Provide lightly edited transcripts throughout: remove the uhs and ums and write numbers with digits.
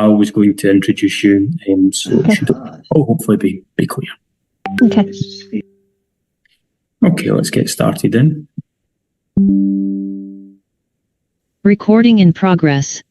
Bilal was going to introduce you, so it should all hopefully be clear. Okay. Okay, let's get started then. Recording in progress.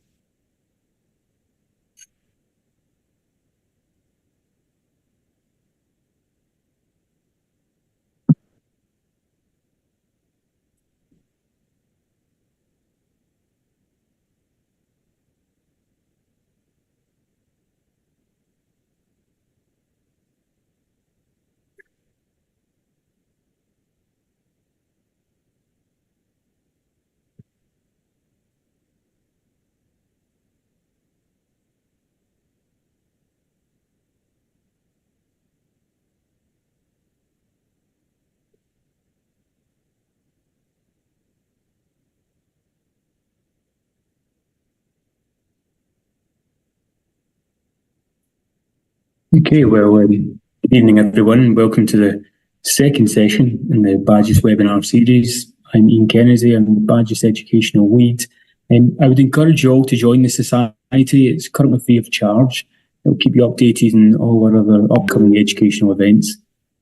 Okay, well, good evening everyone. Welcome to the second session in the BAJIS webinar series. I'm Ian Kennedy, I'm the BAJIS Educational Lead. I would encourage you all to join the Society. It's currently free of charge. It'll keep you updated on all our other upcoming educational events.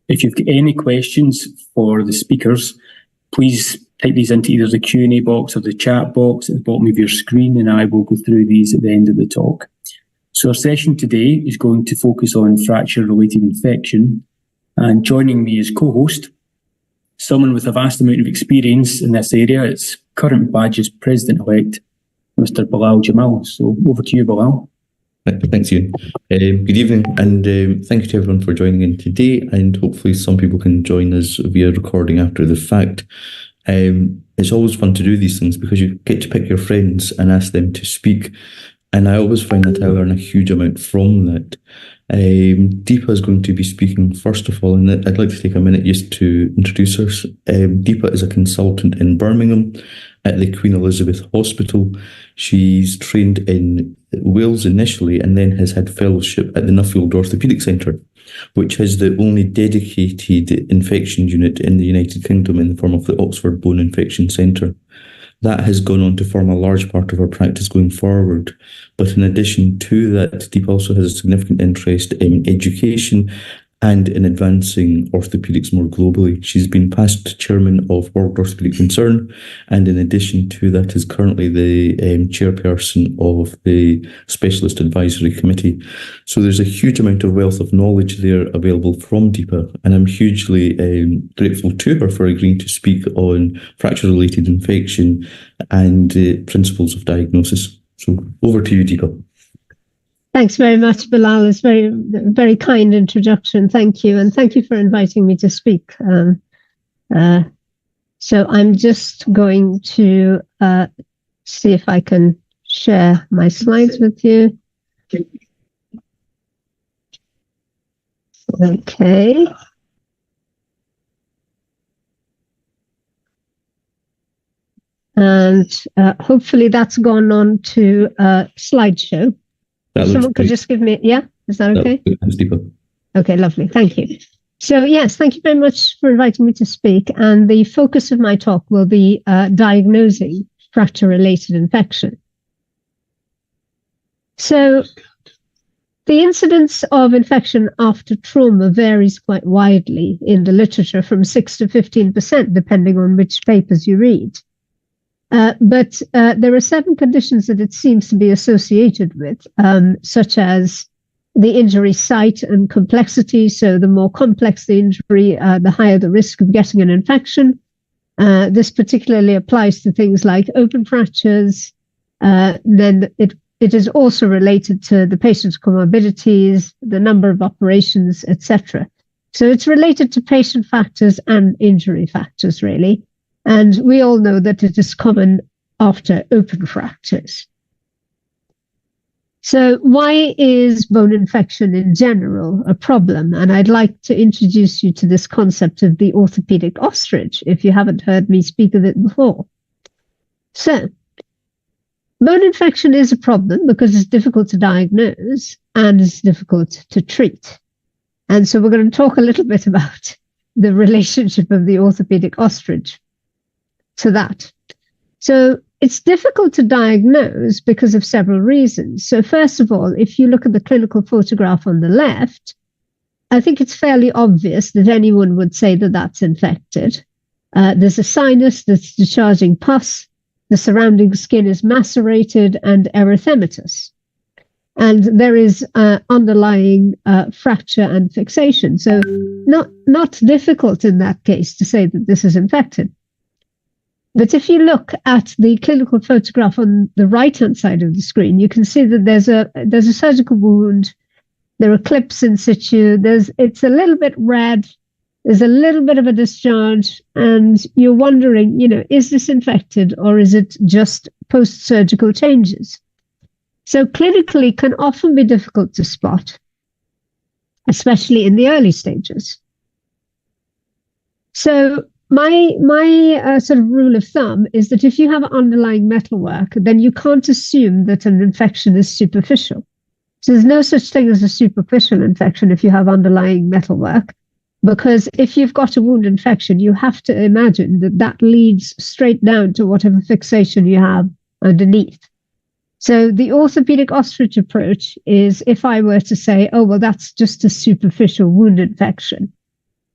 If you've got any questions for the speakers, please type these into either the Q&A box or the chat box at the bottom of your screen, and I will go through these at the end of the talk. So our session today is going to focus on fracture-related infection, and joining me as co-host, someone with a vast amount of experience in this area. It's current BAJIS President-elect, Mr. Bilal Jamal. So over to you, Bilal. Thanks, Ian. Good evening, and thank you to everyone for joining in today, and hopefully some people can join us via recording after the fact. It's always fun to do these things because you get to pick your friends and ask them to speak. And I always find that I learn a huge amount from that. Deepa is going to be speaking first of all, and I'd like to take a minute just to introduce her. Deepa is a consultant in Birmingham at the Queen Elizabeth Hospital. She's trained in Wales initially and then has had fellowship at the Nuffield Orthopaedic Centre, which is the only dedicated infection unit in the United Kingdom in the form of the Oxford Bone Infection Centre. That has gone on to form a large part of her practice going forward. But in addition to that, Deepa also has a significant interest in education and in advancing orthopaedics more globally. She's been past chairman of World Orthopaedic Concern, and in addition to that is currently the chairperson of the Specialist Advisory Committee. So there's a huge amount of wealth of knowledge there available from Deepa, and I'm hugely grateful to her for agreeing to speak on fracture-related infection and principles of diagnosis. So over to you, Deepa. Thanks very much, Bilal. It's very kind introduction. Thank you. And thank you for inviting me to speak. So I'm just going to see if I can share my slides with you. Okay. And hopefully that's gone on to slideshow. Someone could just give me, yeah? Is that okay? Okay, lovely. Thank you. So yes, thank you very much for inviting me to speak. And the focus of my talk will be diagnosing fracture-related infection. So the incidence of infection after trauma varies quite widely in the literature, from 6 to 15%, depending on which papers you read. But there are 7 conditions that it seems to be associated with, such as the injury site and complexity. So the more complex the injury, the higher the risk of getting an infection. This particularly applies to things like open fractures. Then it is also related to the patient's comorbidities, the number of operations, etc. So it's related to patient factors and injury factors, really. And we all know that it is common after open fractures. So why is bone infection in general a problem? And I'd like to introduce you to this concept of the orthopedic ostrich, if you haven't heard me speak of it before. So bone infection is a problem because it's difficult to diagnose and it's difficult to treat. And so we're going to talk a little bit about the relationship of the orthopedic ostrich to that. So it's difficult to diagnose because of several reasons. So first of all, if you look at the clinical photograph on the left, I think it's fairly obvious that anyone would say that that's infected. There's a sinus that's discharging pus, the surrounding skin is macerated and erythematous. And there is underlying fracture and fixation. So not difficult in that case to say that this is infected. But if you look at the clinical photograph on the right-hand side of the screen, you can see that there's a surgical wound. There are clips in situ. It's a little bit red. There's a little bit of a discharge, and you're wondering, is this infected or is it just post-surgical changes? So clinically can often be difficult to spot, especially in the early stages. So my sort of rule of thumb is that if you have underlying metalwork, then you can't assume that an infection is superficial. So there's no such thing as a superficial infection if you have underlying metalwork, because if you've got a wound infection, you have to imagine that that leads straight down to whatever fixation you have underneath. So the orthopedic ostrich approach is if I were to say, oh, well, that's just a superficial wound infection.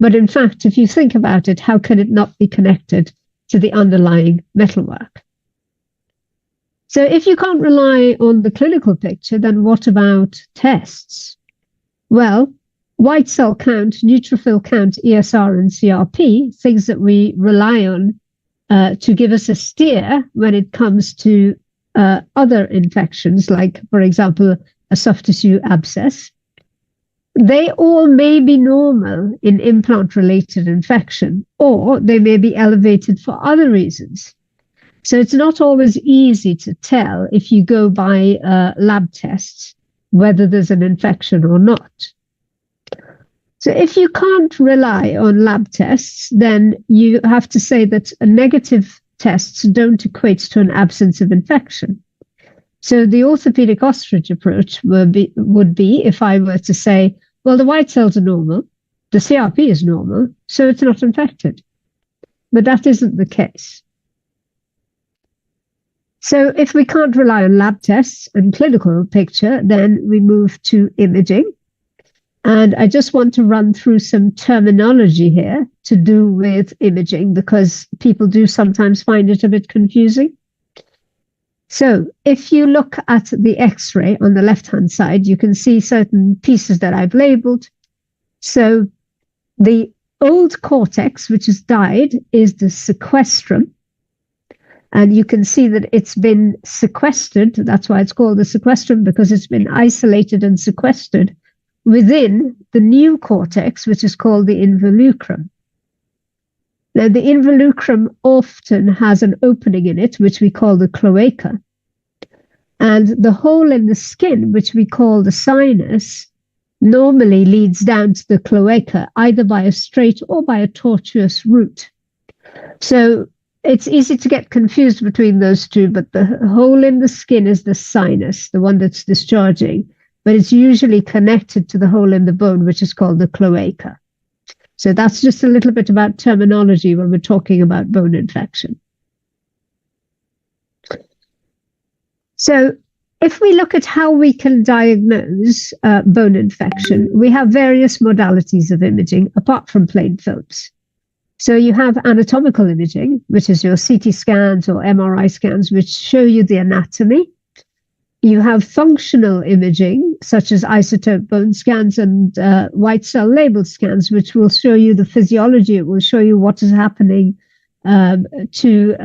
But in fact, if you think about it, how can it not be connected to the underlying metalwork? So if you can't rely on the clinical picture, then what about tests? Well, white cell count, neutrophil count, ESR, and CRP, things that we rely on to give us a steer when it comes to other infections, like, for example, a soft tissue abscess. They all may be normal in implant-related infection, or they may be elevated for other reasons. So it's not always easy to tell if you go by lab tests whether there's an infection or not. So if you can't rely on lab tests, then you have to say that negative tests don't equate to an absence of infection. So the orthopedic ostrich approach would be if I were to say, well, the white cells are normal, the CRP is normal, so it's not infected. But that isn't the case. So if we can't rely on lab tests and clinical picture, then we move to imaging. And I just want to run through some terminology here to do with imaging, because people do sometimes find it a bit confusing. So if you look at the X-ray on the left-hand side, you can see certain pieces that I've labeled. So the old cortex, which is dyed, is the sequestrum. And you can see that it's been sequestered. That's why it's called the sequestrum, because it's been isolated and sequestered within the new cortex, which is called the involucrum. Now, the involucrum often has an opening in it, which we call the cloaca. And the hole in the skin, which we call the sinus, normally leads down to the cloaca, either by a straight or by a tortuous route. So it's easy to get confused between those two, but the hole in the skin is the sinus, the one that's discharging, but it's usually connected to the hole in the bone, which is called the cloaca. So that's just a little bit about terminology when we're talking about bone infection. So if we look at how we can diagnose bone infection, we have various modalities of imaging apart from plain films. So you have anatomical imaging, which is your CT scans or MRI scans, which show you the anatomy. You have functional imaging, such as isotope bone scans and white cell labeled scans, which will show you the physiology. It will show you what is happening to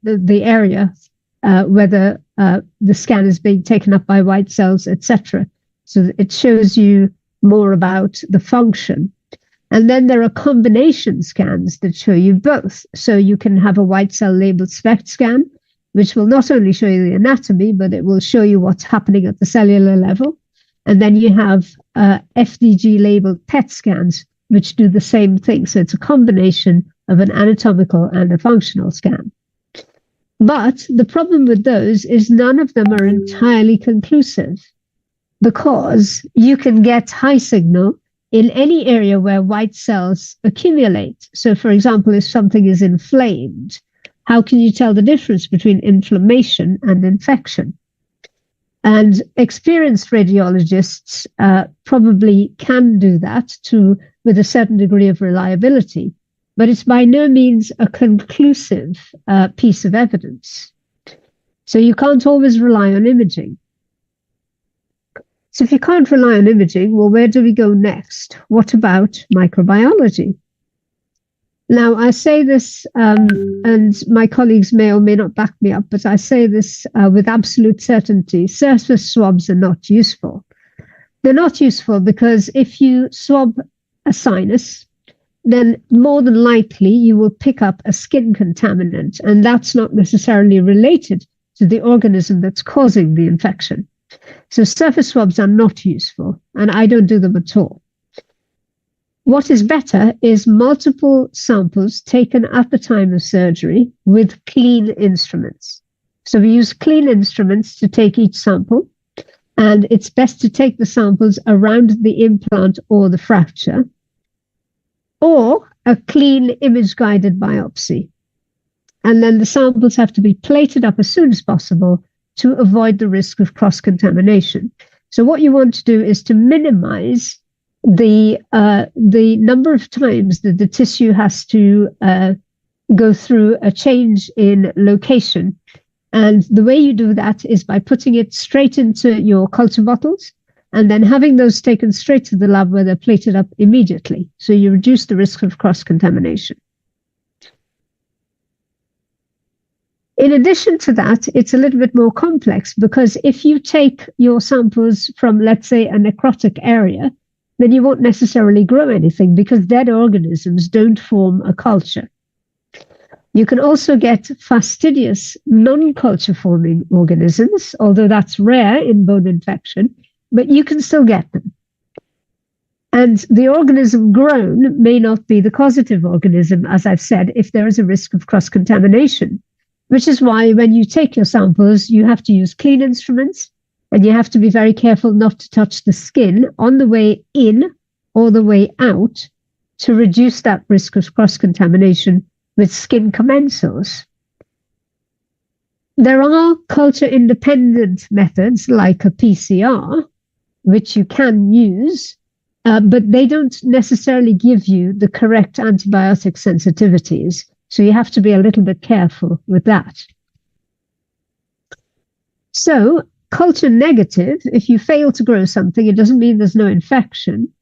the area, whether the scan is being taken up by white cells, etc. So it shows you more about the function. And then there are combination scans that show you both. So you can have a white cell labeled SPECT scan, which will not only show you the anatomy, but it will show you what's happening at the cellular level. And then you have FDG labeled PET scans, which do the same thing. So it's a combination of an anatomical and a functional scan. But the problem with those is none of them are entirely conclusive, because you can get high signal in any area where white cells accumulate. So, for example, if something is inflamed, how can you tell the difference between inflammation and infection? And experienced radiologists probably can do that with a certain degree of reliability, but it's by no means a conclusive piece of evidence. So you can't always rely on imaging. So if you can't rely on imaging, well, where do we go next? What about microbiology? Now, I say this, and my colleagues may or may not back me up, but I say this with absolute certainty. Surface swabs are not useful. They're not useful because if you swab a sinus, then more than likely you will pick up a skin contaminant, and that's not necessarily related to the organism that's causing the infection. So surface swabs are not useful, and I don't do them at all. What is better is multiple samples taken at the time of surgery with clean instruments. So we use clean instruments to take each sample, and it's best to take the samples around the implant or the fracture, or a clean image-guided biopsy. And then the samples have to be plated up as soon as possible to avoid the risk of cross-contamination. So what you want to do is to minimize the number of times that the tissue has to go through a change in location. And the way you do that is by putting it straight into your culture bottles and then having those taken straight to the lab where they're plated up immediately. So you reduce the risk of cross-contamination. In addition to that, it's a little bit more complex because if you take your samples from, let's say, a necrotic area, then you won't necessarily grow anything because dead organisms don't form a culture. You can also get fastidious non-culture forming organisms, although that's rare in bone infection, but you can still get them. And the organism grown may not be the causative organism, as I've said, if there is a risk of cross-contamination, which is why when you take your samples, you have to use clean instruments, and you have to be very careful not to touch the skin on the way in or the way out to reduce that risk of cross-contamination with skin commensals. There are culture-independent methods like a PCR, which you can use, but they don't necessarily give you the correct antibiotic sensitivities. So you have to be a little bit careful with that. So, culture negative, if you fail to grow something, it doesn't mean there's no infection.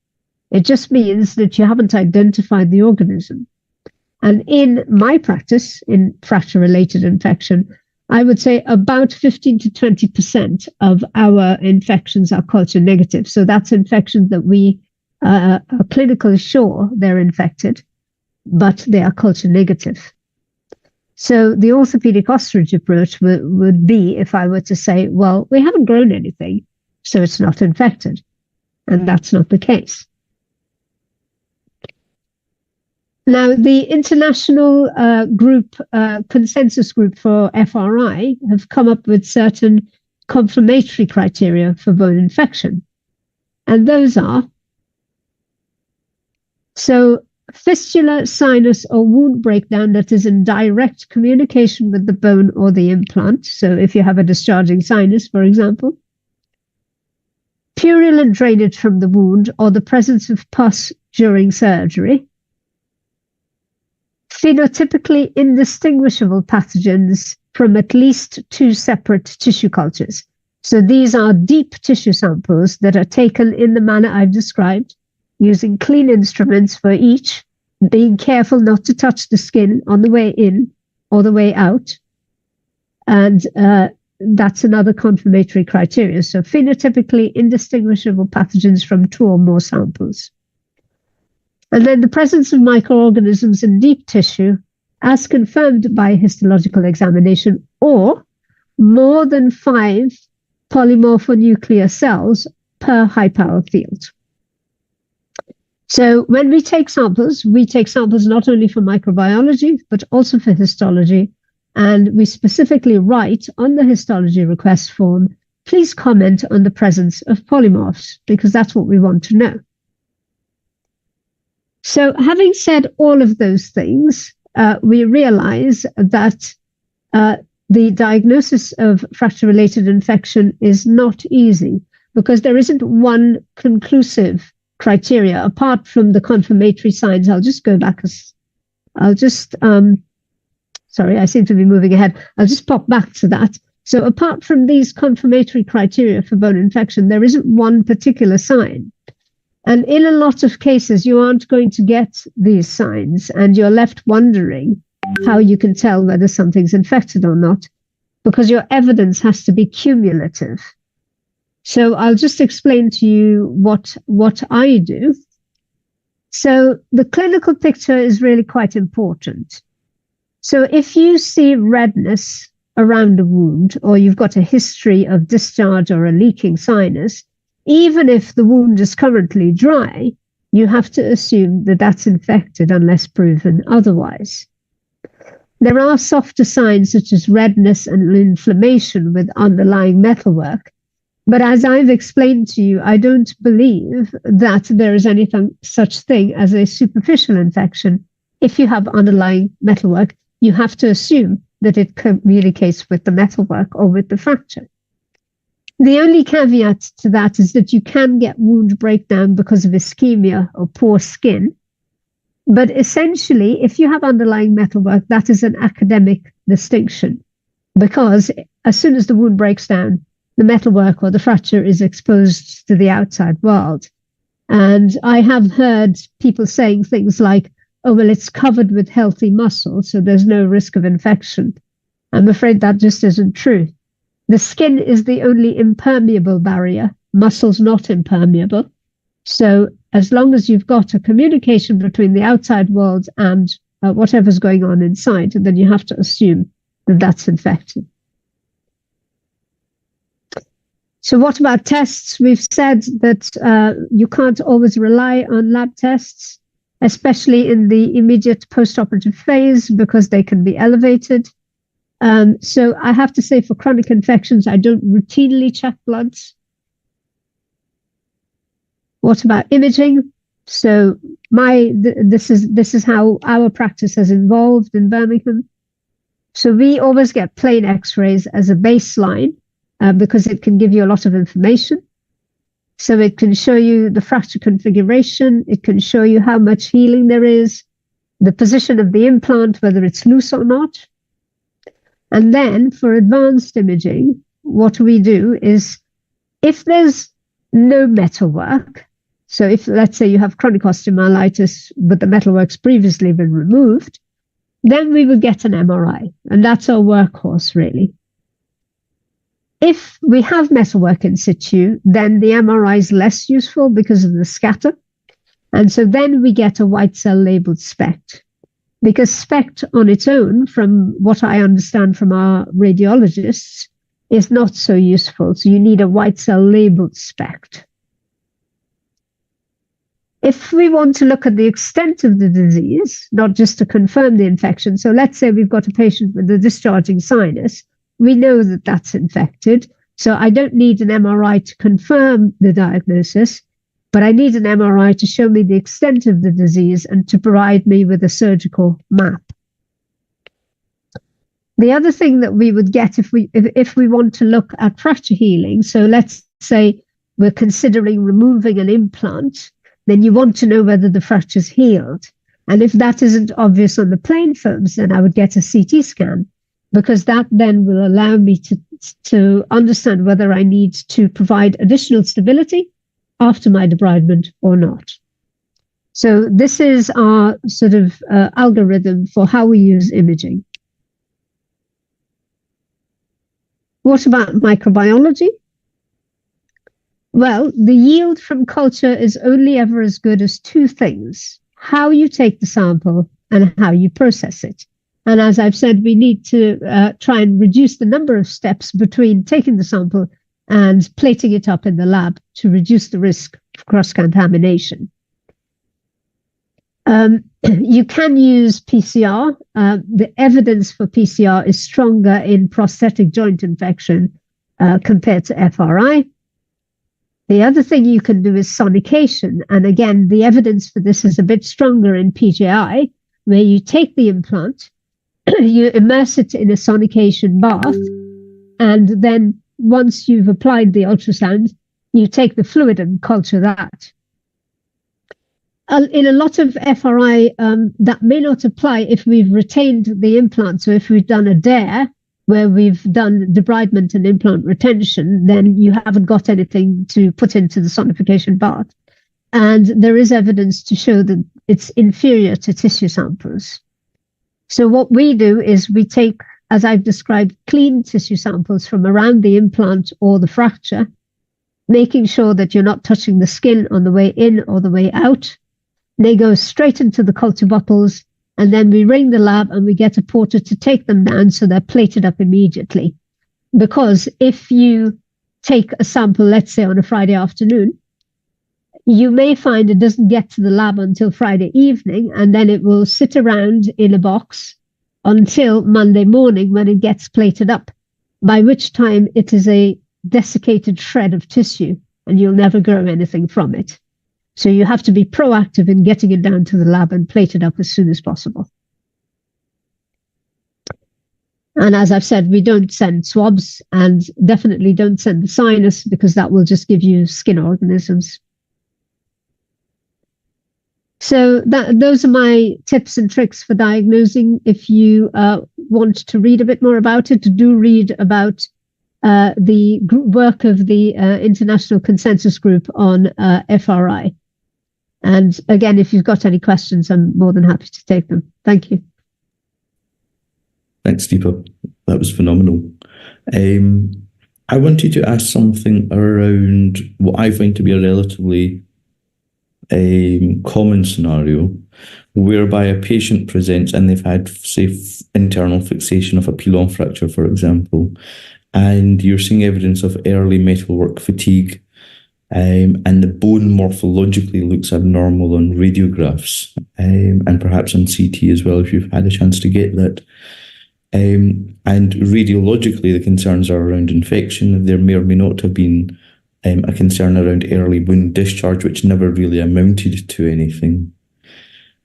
It just means that you haven't identified the organism. And in my practice, in fracture-related infection, I would say about 15 to 20% of our infections are culture negative. So that's infections that we are clinically sure they're infected, but they are culture negative. So the orthopedic ostrich approach would be if I were to say, well, we haven't grown anything, so it's not infected. And that's not the case. Now, the international consensus group for FRI have come up with certain confirmatory criteria for bone infection. And those are, so fistula, sinus, or wound breakdown that is in direct communication with the bone or the implant. So if you have a discharging sinus, for example, purulent drainage from the wound or the presence of pus during surgery, phenotypically indistinguishable pathogens from at least 2 separate tissue cultures. So these are deep tissue samples that are taken in the manner I've described, using clean instruments for each, being careful not to touch the skin on the way in or the way out. And that's another confirmatory criteria. So phenotypically indistinguishable pathogens from 2 or more samples. And then the presence of microorganisms in deep tissue as confirmed by histological examination, or more than 5 polymorphonuclear cells per high power field. So when we take samples not only for microbiology, but also for histology. And we specifically write on the histology request form, please comment on the presence of polymorphs, because that's what we want to know. So having said all of those things, we realize that the diagnosis of fracture-related infection is not easy because there isn't one conclusive criteria apart from the confirmatory signs. I'll just go back. Sorry, I seem to be moving ahead. I'll just pop back to that. So apart from these confirmatory criteria for bone infection, there isn't one particular sign. And in a lot of cases, you aren't going to get these signs, and you're left wondering how you can tell whether something's infected or not, because your evidence has to be cumulative. So I'll just explain to you what I do. So the clinical picture is really quite important. So if you see redness around a wound, or you've got a history of discharge or a leaking sinus, even if the wound is currently dry, you have to assume that that's infected unless proven otherwise. There are softer signs such as redness and inflammation with underlying metalwork. But as I've explained to you, I don't believe that there is anything such thing as a superficial infection. If you have underlying metalwork, you have to assume that it communicates with the metalwork or with the fracture. The only caveat to that is that you can get wound breakdown because of ischemia or poor skin. But essentially, if you have underlying metalwork, that is an academic distinction, because as soon as the wound breaks down, the metalwork or the fracture is exposed to the outside world. And I have heard people saying things like, oh, well, it's covered with healthy muscle, so there's no risk of infection. I'm afraid that just isn't true. The skin is the only impermeable barrier. Muscle's not impermeable. So as long as you've got a communication between the outside world and whatever's going on inside, then you have to assume that that's infected. So what about tests? We've said that you can't always rely on lab tests, especially in the immediate postoperative phase, because they can be elevated. So I have to say, for chronic infections, I don't routinely check bloods. What about imaging? So this is how our practice has evolved in Birmingham. So we always get plain X-rays as a baseline because it can give you a lot of information. So it can show you the fracture configuration. It can show you how much healing there is, the position of the implant, whether it's loose or not. And then for advanced imaging, what we do is, if there's no metalwork, so if, let's say, you have chronic osteomyelitis, but the metalwork's previously been removed, then we will get an MRI, and that's our workhorse, really. If we have metalwork in situ, then the MRI is less useful because of the scatter. And so then we get a white cell labeled SPECT. Because SPECT on its own, from what I understand from our radiologists, is not so useful. So you need a white cell labeled SPECT. If we want to look at the extent of the disease, not just to confirm the infection, so let's say we've got a patient with a discharging sinus, we know that that's infected. So I don't need an MRI to confirm the diagnosis, but I need an MRI to show me the extent of the disease and to provide me with a surgical map. The other thing that we would get if we want to look at fracture healing, so let's say we're considering removing an implant, then you want to know whether the fracture's healed. And if that isn't obvious on the plain films, then I would get a CT scan, because that then will allow me to understand whether I need to provide additional stability after my debridement or not. So this is our sort of algorithm for how we use imaging. What about microbiology? Well, the yield from culture is only ever as good as two things: how you take the sample and how you process it. And as I've said, we need to try and reduce the number of steps between taking the sample and plating it up in the lab to reduce the risk of cross-contamination. You can use PCR. The evidence for PCR is stronger in prosthetic joint infection compared to FRI. The other thing you can do is sonication. And again, the evidence for this is a bit stronger in PJI, where you take the implant, you immerse it in a sonication bath, and then once you've applied the ultrasound, you take the fluid and culture that. In a lot of FRI, that may not apply if we've retained the implant. So if we've done a DARE, where we've done debridement and implant retention, then you haven't got anything to put into the sonification bath. And there is evidence to show that it's inferior to tissue samples. So what we do is we take, as I've described, clean tissue samples from around the implant or the fracture, making sure that you're not touching the skin on the way in or the way out. They go straight into the culture bottles, and then we ring the lab and we get a porter to take them down so they're plated up immediately. Because if you take a sample, let's say on a Friday afternoon, you may find it doesn't get to the lab until Friday evening, and then it will sit around in a box until Monday morning when it gets plated up, by which time it is a desiccated shred of tissue and you'll never grow anything from it. So you have to be proactive in getting it down to the lab and plate it up as soon as possible. And as I've said, we don't send swabs, and definitely don't send the sinus, because that will just give you skin organisms. So those are my tips and tricks for diagnosing. If you want to read a bit more about it, do read about the work of the International Consensus Group on FRI. And again, if you've got any questions, I'm more than happy to take them. Thank you. Thanks, Deepa. That was phenomenal. I wanted to ask something around what I find to be a relatively common scenario, whereby a patient presents and they've had, say, internal fixation of a pilon fracture, for example, and you're seeing evidence of early metalwork fatigue, and the bone morphologically looks abnormal on radiographs, and perhaps on CT as well, if you've had a chance to get that. And radiologically, the concerns are around infection. There may or may not have been a concern around early wound discharge, which never really amounted to anything.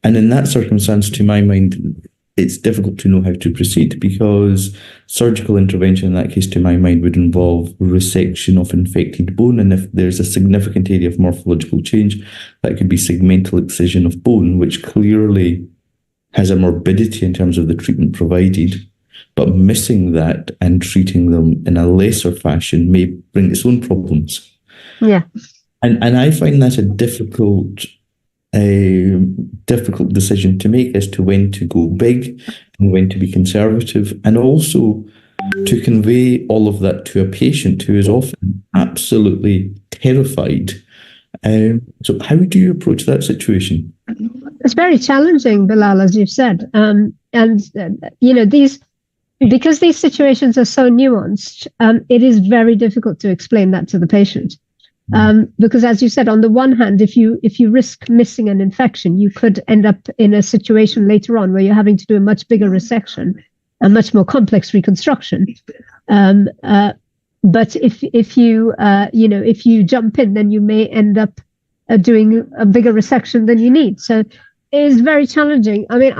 And in that circumstance, to my mind, it's difficult to know how to proceed, because surgical intervention in that case, to my mind, would involve resection of infected bone. And if there's a significant area of morphological change, that could be segmental excision of bone, which clearly has a morbidity in terms of the treatment provided. But missing that and treating them in a lesser fashion may bring its own problems. Yeah. And I find that a difficult decision to make, as to when to go big and when to be conservative, and also to convey all of that to a patient who is often absolutely terrified. So how do you approach that situation? It's very challenging, Bilal, as you've said. Because these situations are so nuanced, it is very difficult to explain that to the patient. Because, as you said, on the one hand, if you risk missing an infection, you could end up in a situation later on where you're having to do a much bigger resection, a much more complex reconstruction. But if you jump in, then you may end up doing a bigger resection than you need. So it is very challenging. I mean,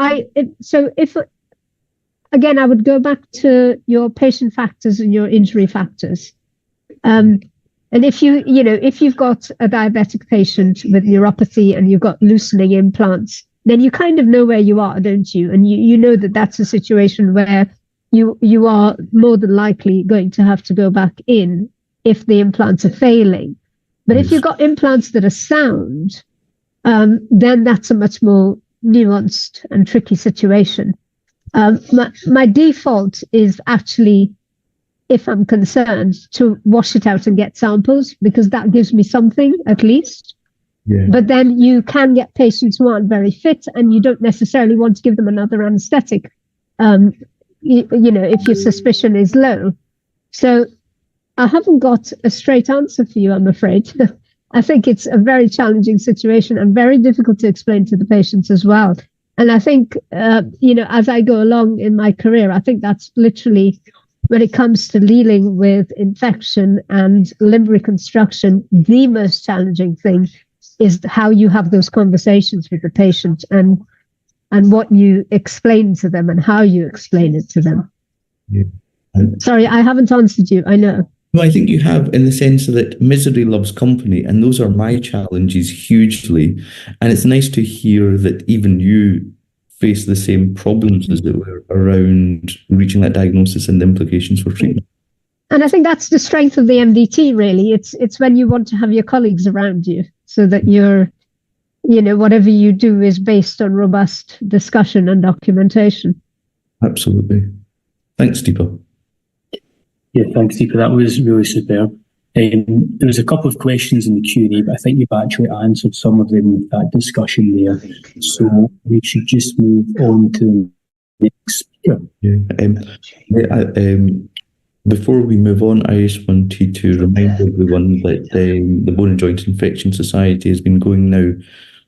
Again, I would go back to your patient factors and your injury factors. And if you've got a diabetic patient with neuropathy and you've got loosening implants, then you kind of know where you are, don't you? And you know that that's a situation where you are more than likely going to have to go back in if the implants are failing. But if you've got implants that are sound, then that's a much more nuanced and tricky situation. My default is actually, if I'm concerned, to wash it out and get samples, because that gives me something at least. Yeah. But then you can get patients who aren't very fit, and you don't necessarily want to give them another anesthetic, if your suspicion is low. So I haven't got a straight answer for you, I'm afraid. I think it's a very challenging situation and very difficult to explain to the patients as well. And I think, as I go along in my career, I think that's literally, when it comes to dealing with infection and limb reconstruction, the most challenging thing is how you have those conversations with the patient. And and what you explain to them and how you explain it to them. Yeah. Sorry, I haven't answered you, I know. No, I think you have, in the sense that misery loves company, and those are my challenges hugely. And it's nice to hear that even you face the same problems, as it were, around reaching that diagnosis and the implications for treatment. And I think that's the strength of the MDT, really. It's when you want to have your colleagues around you, so that whatever you do is based on robust discussion and documentation. Absolutely. Thanks, Deepa. Yeah, thanks, Deepa. That was really superb. There was a couple of questions in the Q&A, but I think you've actually answered some of them with that discussion there. So we should just move on to the next speaker. Before we move on, I just wanted to remind everyone that the Bone and Joint Infection Society has been going now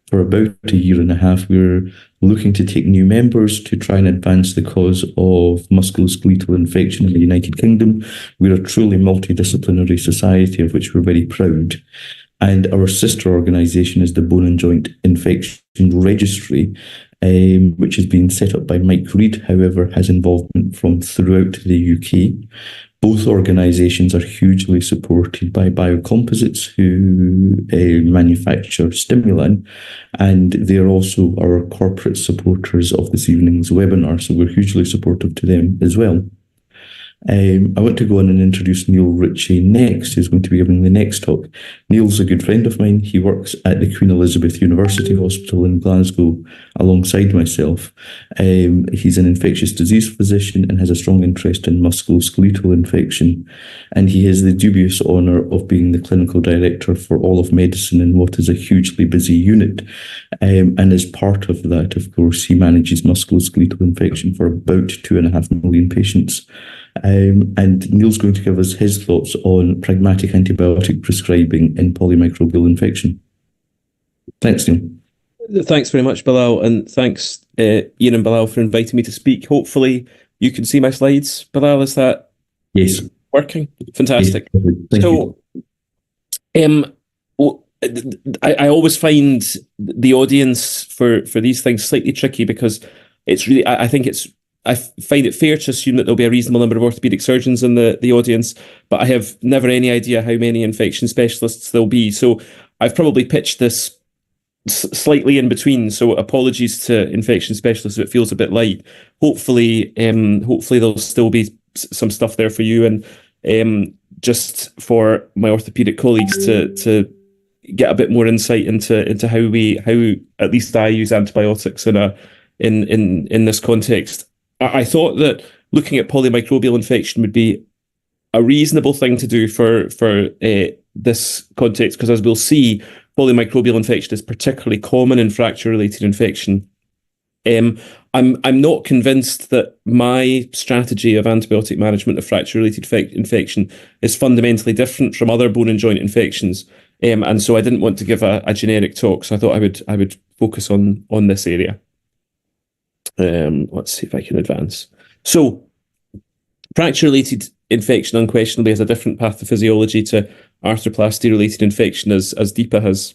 for about a year and a half. We're looking to take new members to try and advance the cause of musculoskeletal infection in the United Kingdom. We're a truly multidisciplinary society, of which we're very proud. And our sister organisation is the Bone and Joint Infection Registry, which has been set up by Mike Reid, however, has involvement from throughout the UK. Both organisations are hugely supported by Biocomposites, who manufacture Stimulan, and they're also our corporate supporters of this evening's webinar, so we're hugely supportive to them as well. I want to go on and introduce Neil Ritchie next, who's going to be giving the next talk. Neil's a good friend of mine. He works at the Queen Elizabeth University Hospital in Glasgow alongside myself. He's an infectious disease physician and has a strong interest in musculoskeletal infection. And he has the dubious honour of being the clinical director for all of medicine in what is a hugely busy unit. And as part of that, of course, he manages musculoskeletal infection for about 2.5 million patients. And Neil's going to give us his thoughts on pragmatic antibiotic prescribing in polymicrobial infection. Thanks, Neil. Thanks very much, Bilal, and thanks, Ian and Bilal, for inviting me to speak. Hopefully you can see my slides. Bilal, is that working? Fantastic. Yes. So, I always find the audience for these things slightly tricky, because it's really, I find it fair to assume that there'll be a reasonable number of orthopaedic surgeons in the audience, but I have never any idea how many infection specialists there'll be. So I've probably pitched this slightly in between. So apologies to infection specialists if it feels a bit light. Hopefully there'll still be some stuff there for you, and just for my orthopaedic colleagues to get a bit more insight into how at least I use antibiotics in this context. I thought that looking at polymicrobial infection would be a reasonable thing to do for this context, because as we'll see, polymicrobial infection is particularly common in fracture-related infection. I'm not convinced that my strategy of antibiotic management of fracture-related infection is fundamentally different from other bone and joint infections, and so I didn't want to give a generic talk. So I thought I would focus on this area. Let's see if I can advance. So, fracture-related infection unquestionably has a different pathophysiology to arthroplasty-related infection, as Deepa has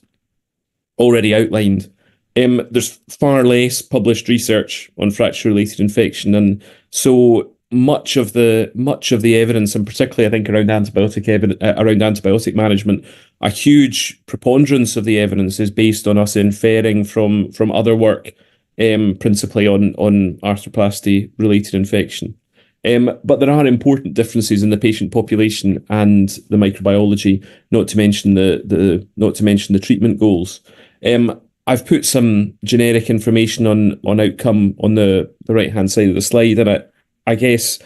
already outlined. There's far less published research on fracture-related infection, and so much of the evidence, and particularly I think around antibiotic management, a huge preponderance of the evidence is based on us inferring from other work, principally on arthroplasty-related infection. But there are important differences in the patient population and the microbiology, not to mention the treatment goals. I've put some generic information on outcome on the right-hand side of the slide, and I guess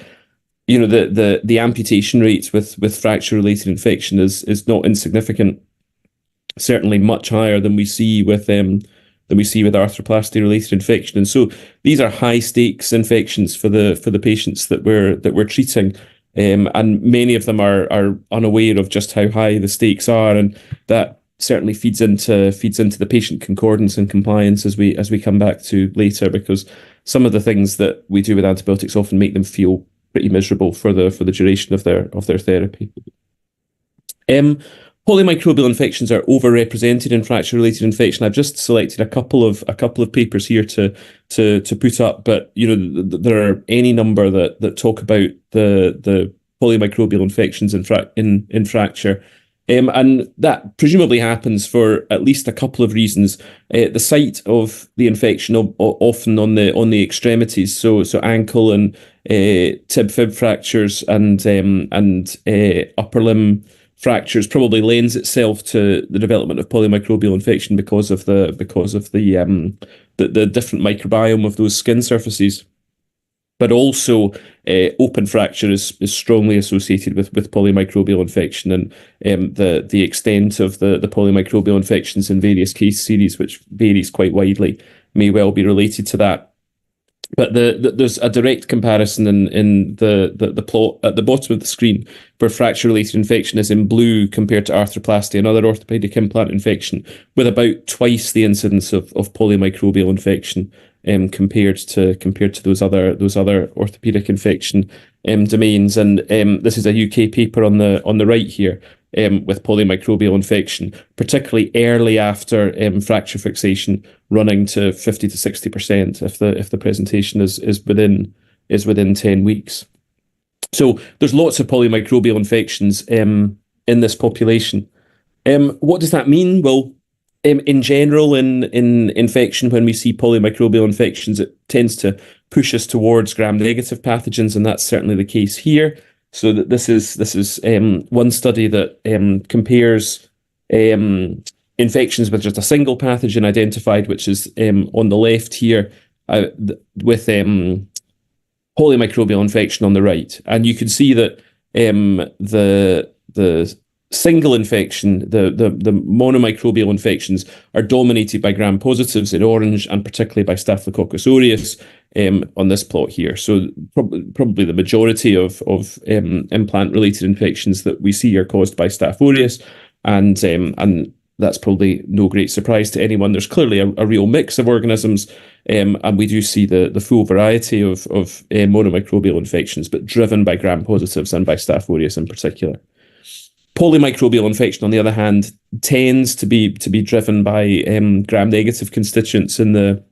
the amputation rates with fracture-related infection is not insignificant. Certainly much higher than we see with arthroplasty-related infection, and so these are high-stakes infections for the patients that we're treating, and many of them are unaware of just how high the stakes are, and that certainly feeds into the patient concordance and compliance as we come back to later, because some of the things that we do with antibiotics often make them feel pretty miserable for the duration of their therapy. Polymicrobial infections are overrepresented in fracture-related infection. I've just selected a couple of papers here to put up, but there are any number that talk about the polymicrobial infections in fracture, and that presumably happens for at least a couple of reasons. The site of the infection often on the extremities, so ankle and tib-fib fractures and upper limb fractures probably lends itself to the development of polymicrobial infection because of the different microbiome of those skin surfaces. But also, open fracture is strongly associated with polymicrobial infection, and the extent of the polymicrobial infections in various case series, which varies quite widely, may well be related to that. But there's a direct comparison in the plot at the bottom of the screen, where fracture-related infection is in blue compared to arthroplasty, another orthopaedic implant infection, with about twice the incidence of polymicrobial infection compared to those other orthopaedic infection domains. And this is a UK paper on the right here. With polymicrobial infection, particularly early after fracture fixation, running to 50 to 60% if the presentation is within 10 weeks. So there's lots of polymicrobial infections in this population. What does that mean? Well, in general, in infection, when we see polymicrobial infections, it tends to push us towards gram-negative pathogens, and that's certainly the case here. So that this is one study that compares infections with just a single pathogen identified, which is on the left here, with polymicrobial infection on the right, and you can see that the single infection, the monomicrobial infections, are dominated by gram-positives in orange, and particularly by Staphylococcus aureus on this plot here. So probably the majority of implant-related infections that we see are caused by Staph aureus, and that's probably no great surprise to anyone. There's clearly a real mix of organisms, and we do see the full variety of monomicrobial infections, but driven by gram-positives and by Staph aureus in particular. Polymicrobial infection, on the other hand, tends to be driven by gram-negative constituents in the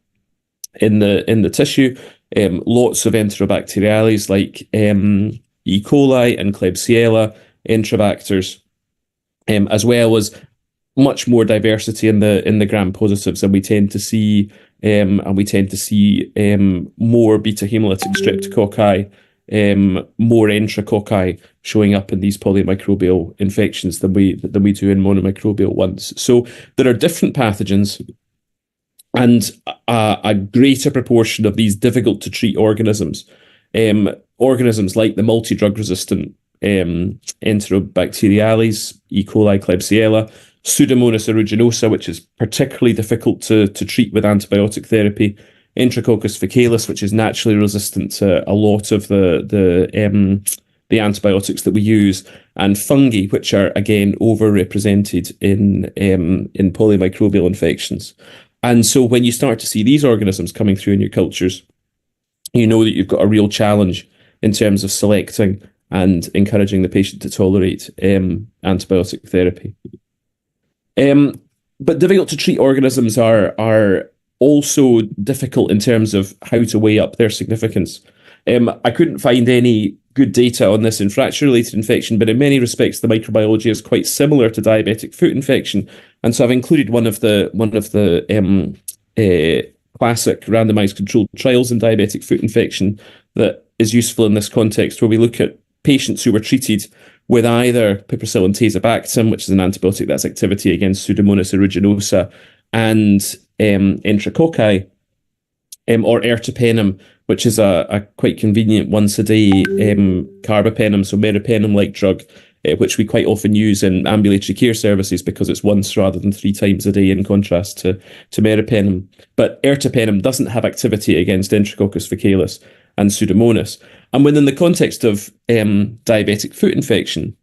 tissue. Lots of Enterobacteriales like E. coli and Klebsiella, Enterobacters, as well as much more diversity in the gram-positives, and we tend to see more beta-hemolytic streptococci, more enterococci showing up in these polymicrobial infections than we do in monomicrobial ones. So there are different pathogens, and a greater proportion of these difficult to treat organisms, organisms like the multi-drug resistant Enterobacteriales, E. coli, Klebsiella, Pseudomonas aeruginosa, which is particularly difficult to treat with antibiotic therapy, Enterococcus faecalis, which is naturally resistant to a lot of the antibiotics that we use, and fungi, which are again overrepresented in polymicrobial infections. And so when you start to see these organisms coming through in your cultures, you know that you've got a real challenge in terms of selecting and encouraging the patient to tolerate antibiotic therapy. But difficult to treat organisms are also difficult in terms of how to weigh up their significance. I couldn't find any good data on this in fracture-related infection, but in many respects the microbiology is quite similar to diabetic foot infection, and so I've included one of the classic randomized controlled trials in diabetic foot infection that is useful in this context, where we look at patients who were treated with either piperacillin tazobactam, which is an antibiotic that's activity against Pseudomonas aeruginosa, and enterococci, or ertapenem, which is a quite convenient once-a-day carbapenem, so meropenem-like drug, which we quite often use in ambulatory care services because it's once rather than 3 times a day, in contrast to meropenem. But ertapenem doesn't have activity against Enterococcus faecalis and Pseudomonas. And within the context of diabetic foot infection,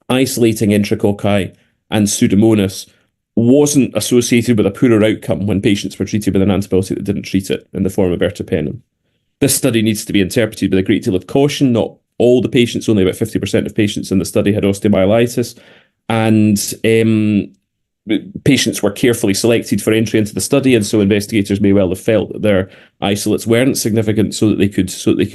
isolating enterococci and Pseudomonas wasn't associated with a poorer outcome when patients were treated with an antibiotic that didn't treat it in the form of ertapenem. This study needs to be interpreted with a great deal of caution. Not all the patients, only about 50% of patients in the study had osteomyelitis, and patients were carefully selected for entry into the study, and so investigators may well have felt that their isolates weren't significant, so that they could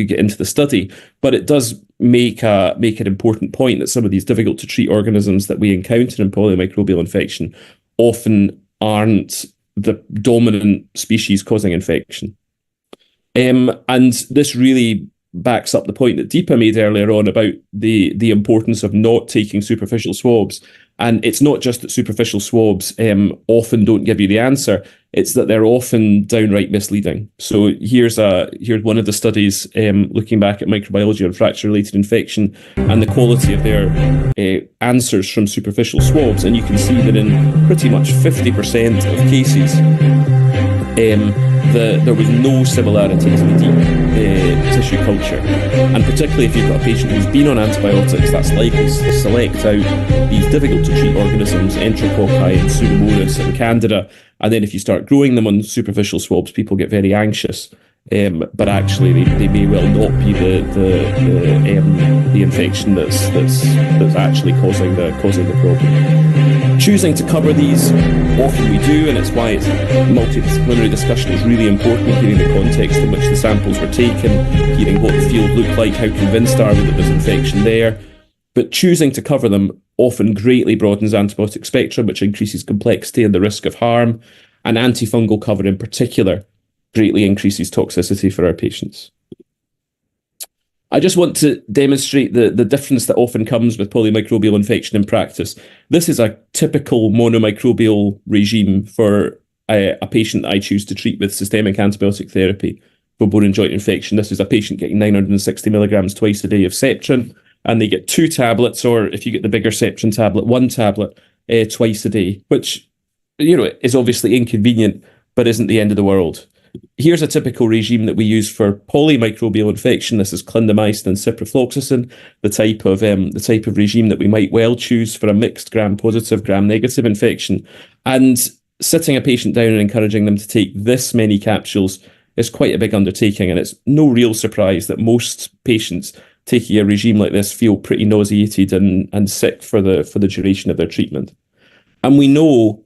get into the study. But it does make an important point that some of these difficult to treat organisms that we encounter in polymicrobial infection often aren't the dominant species causing infection. And this really backs up the point that Deepa made earlier on about the importance of not taking superficial swabs. And it's not just that superficial swabs often don't give you the answer, it's that they're often downright misleading. So here's one of the studies looking back at microbiology on fracture-related infection and the quality of their answers from superficial swabs. And you can see that in pretty much 50% of cases, there was no similarity to the deep tissue culture. And particularly if you've got a patient who's been on antibiotics, that's likely to select out these difficult to treat organisms, enterococci and pseudomonas and candida. And then if you start growing them on superficial swabs, people get very anxious. But actually, they may well not be the infection that's actually causing the problem. Choosing to cover these, often we do, and it's why multidisciplinary discussion is really important. Hearing the context in which the samples were taken, hearing what the field looked like, how convinced are we that there's infection there. But choosing to cover them often greatly broadens antibiotic spectrum, which increases complexity and the risk of harm, and antifungal cover in particular greatly increases toxicity for our patients. I just want to demonstrate the difference that often comes with polymicrobial infection in practice. This is a typical monomicrobial regime for a patient that I choose to treat with systemic antibiotic therapy for bone and joint infection. This is a patient getting 960 milligrams twice a day of Septrin, and they get 2 tablets, or if you get the bigger Septrin tablet, 1 tablet twice a day, which is obviously inconvenient, but isn't the end of the world. Here's a typical regime that we use for polymicrobial infection. This is clindamycin and ciprofloxacin, the type of regime that we might well choose for a mixed gram-positive, gram-negative infection. And sitting a patient down and encouraging them to take this many capsules is quite a big undertaking, and it's no real surprise that most patients taking a regime like this feel pretty nauseated and sick for the duration of their treatment. And we know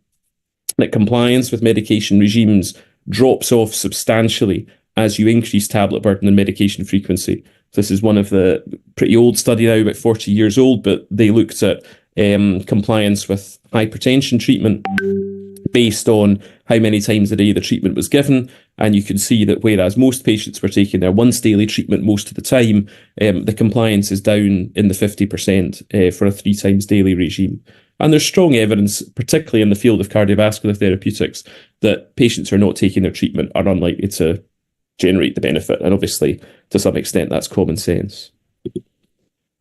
that compliance with medication regimes drops off substantially as you increase tablet burden and medication frequency. This is one of the pretty old study now, about 40 years old, but they looked at compliance with hypertension treatment based on how many times a day the treatment was given. And you can see that whereas most patients were taking their once daily treatment most of the time, the compliance is down in the 50% for a 3 times daily regime. And there's strong evidence, particularly in the field of cardiovascular therapeutics, that patients who are not taking their treatment are unlikely to generate the benefit. And obviously, to some extent, that's common sense.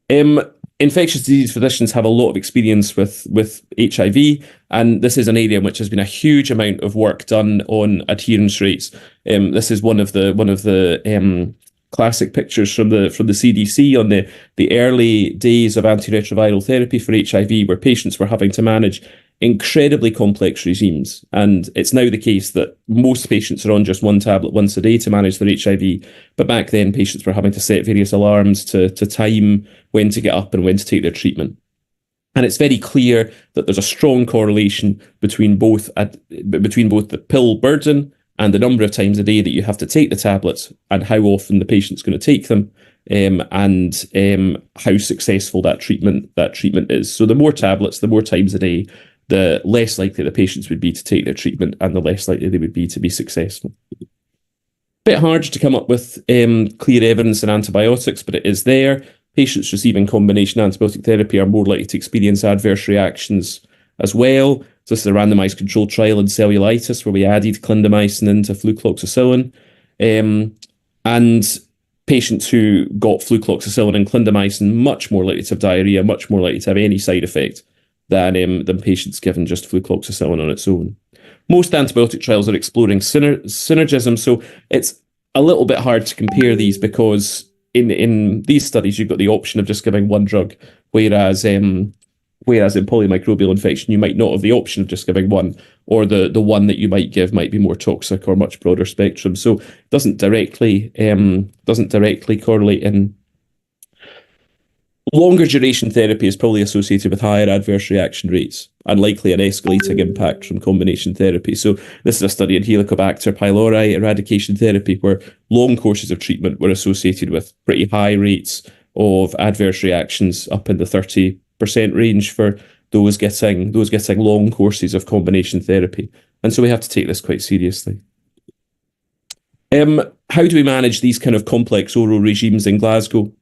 Infectious disease physicians have a lot of experience with HIV, and this is an area in which has been a huge amount of work done on adherence rates. This is one of the classic pictures from the CDC on the early days of antiretroviral therapy for HIV, where patients were having to manage incredibly complex regimes. And it's now the case that most patients are on just 1 tablet once a day to manage their HIV. But back then, patients were having to set various alarms to time when to get up and when to take their treatment. And it's very clear that there's a strong correlation between both the pill burden and the number of times a day that you have to take the tablets and how often the patient's going to take them, and how successful that treatment is. So the more tablets, the more times a day, the less likely the patients would be to take their treatment and the less likely they would be to be successful. Bit hard to come up with clear evidence in antibiotics, but it is there. Patients receiving combination antibiotic therapy are more likely to experience adverse reactions as well. So this is a randomized controlled trial in cellulitis where we added clindamycin into flucloxacillin. And patients who got flucloxacillin and clindamycin much more likely to have diarrhea, much more likely to have any side effect than patients given just flucloxacillin on its own. Most antibiotic trials are exploring synergism, so it's a little bit hard to compare these because in these studies you've got the option of just giving one drug, whereas in polymicrobial infection you might not have the option of just giving one, or the one that you might give might be more toxic or much broader spectrum. So it doesn't directly correlate in Longer duration therapy is probably associated with higher adverse reaction rates and likely an escalating impact from combination therapy. So this is a study in Helicobacter pylori eradication therapy where long courses of treatment were associated with pretty high rates of adverse reactions up in the 30% range for those getting long courses of combination therapy. And so we have to take this quite seriously. How do we manage these kind of complex oral regimes in Glasgow?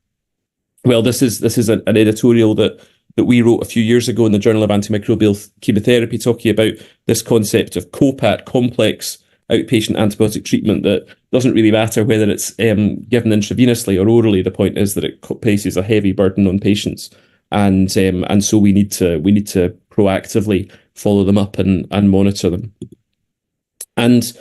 Well, this is an editorial that we wrote a few years ago in the Journal of Antimicrobial Chemotherapy, talking about this concept of COPAT, complex outpatient antibiotic treatment, that doesn't really matter whether it's given intravenously or orally. The point is that it places a heavy burden on patients, and so we need to proactively follow them up and monitor them. And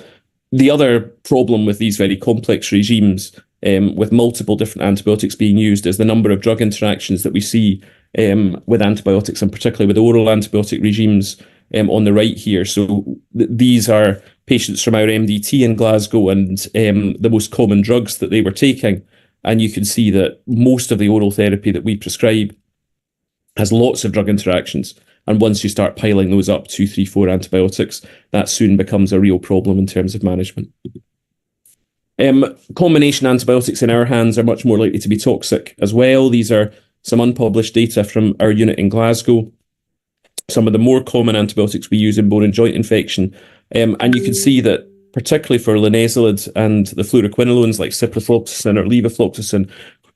the other problem with these very complex regimes, with multiple different antibiotics being used, is the number of drug interactions that we see with antibiotics, and particularly with oral antibiotic regimes on the right here. So these are patients from our MDT in Glasgow and the most common drugs that they were taking. And you can see that most of the oral therapy that we prescribe has lots of drug interactions. And once you start piling those up, 2, 3, 4 antibiotics, that soon becomes a real problem in terms of management. Combination antibiotics in our hands are much more likely to be toxic as well. These are some unpublished data from our unit in Glasgow. Some of the more common antibiotics we use in bone and joint infection. And you can see that particularly for linezolid and the fluoroquinolones like ciprofloxacin or levofloxacin,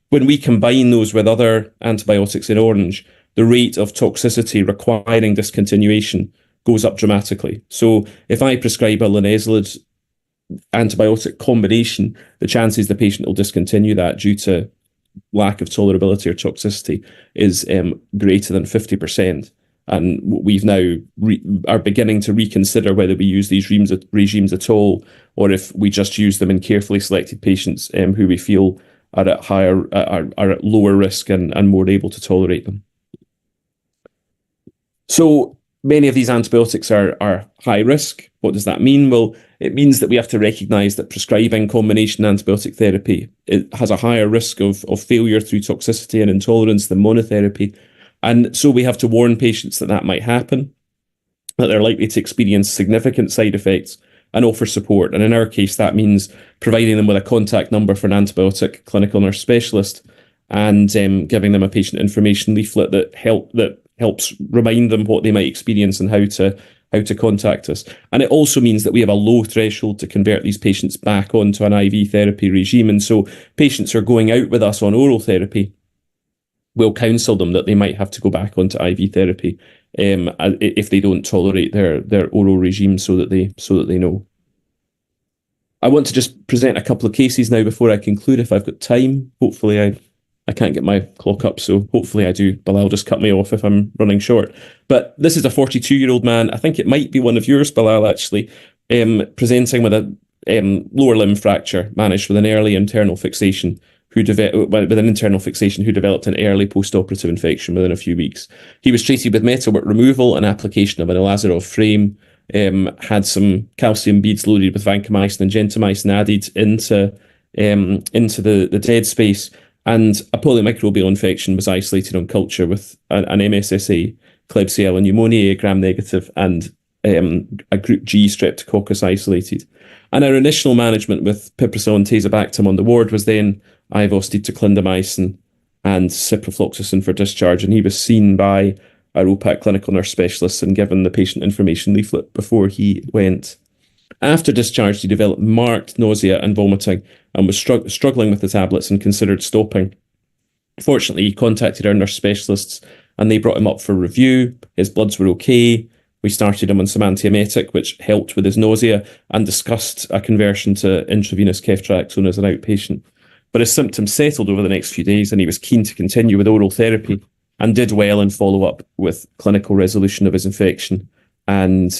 when we combine those with other antibiotics in orange, the rate of toxicity requiring discontinuation goes up dramatically. So if I prescribe a linezolid antibiotic combination, the chances the patient will discontinue that due to lack of tolerability or toxicity is greater than 50%. And we've now are beginning to reconsider whether we use these regimes at all, or if we just use them in carefully selected patients who we feel are at lower risk and more able to tolerate them. So many of these antibiotics are high risk. What does that mean? Well, it means that we have to recognise that prescribing combination antibiotic therapy, it has a higher risk of failure through toxicity and intolerance than monotherapy. And so we have to warn patients that might happen, that they're likely to experience significant side effects, and offer support. And in our case, that means providing them with a contact number for an antibiotic clinical nurse specialist and giving them a patient information leaflet that helps remind them what they might experience and how to contact us. And it also means that we have a low threshold to convert these patients back onto an IV therapy regime. And so patients who are going out with us on oral therapy, we'll counsel them that they might have to go back onto IV therapy if they don't tolerate their oral regime, so that they know. I want to just present a couple of cases now before I conclude, if I've got time. Hopefully I can't get my clock up, so hopefully I do. Bilal, just cut me off if I'm running short. But this is a 42-year-old man. I think it might be one of yours, Bilal, actually, presenting with a lower limb fracture managed with an early internal fixation, who developed an early post-operative infection within a few weeks. He was treated with metalwork removal and application of an Elazarov frame, had some calcium beads loaded with vancomycin and gentamicin added into the dead space, and a polymicrobial infection was isolated on culture with an MSSA, Klebsiella pneumoniae, gram-negative, and a group G streptococcus isolated. And our initial management with piperacillin and tazobactam on the ward was then ivosted to clindamycin and ciprofloxacin for discharge, and he was seen by our OPAC clinical nurse specialist and given the patient information leaflet before he went. After discharge, he developed marked nausea and vomiting and was struggling with the tablets and considered stopping. Fortunately, he contacted our nurse specialists and they brought him up for review. His bloods were okay. We started him on some antiemetic, which helped with his nausea, and discussed a conversion to intravenous ceftriaxone as an outpatient. But his symptoms settled over the next few days and he was keen to continue with oral therapy and did well in follow-up with clinical resolution of his infection and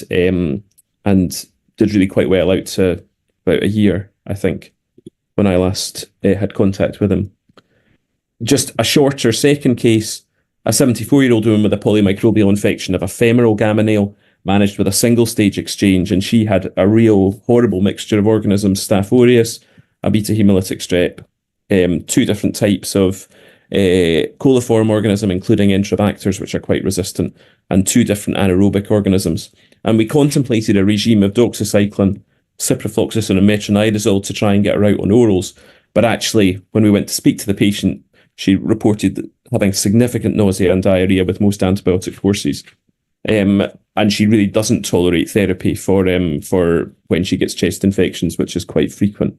did really quite well out to about a year, I think, when I last had contact with him. Just a shorter second case, a 74-year-old woman with a polymicrobial infection of a femoral gamma nail managed with a single-stage exchange, and she had a real horrible mixture of organisms, Staph aureus, a beta hemolytic strep, 2 different types of coliform organism, including Enterobacters, which are quite resistant, and 2 different anaerobic organisms. And we contemplated a regime of doxycycline, ciprofloxacin, and metronidazole to try and get her out on orals. But actually, when we went to speak to the patient, she reported having significant nausea and diarrhea with most antibiotic courses. And she really doesn't tolerate therapy for when she gets chest infections, which is quite frequent.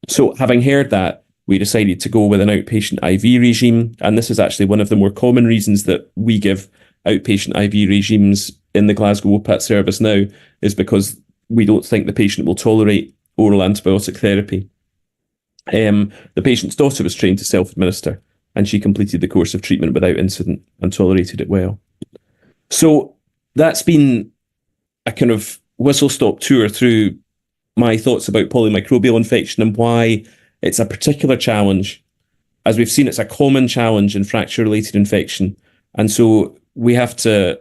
So having heard that, we decided to go with an outpatient IV regime. And this is actually one of the more common reasons that we give outpatient IV regimes in the Glasgow OPAT service now, is because we don't think the patient will tolerate oral antibiotic therapy. The patient's daughter was trained to self-administer, and she completed the course of treatment without incident and tolerated it well. So that's been a kind of whistle-stop tour through my thoughts about polymicrobial infection and why it's a particular challenge. As we've seen, it's a common challenge in fracture-related infection. And so we have to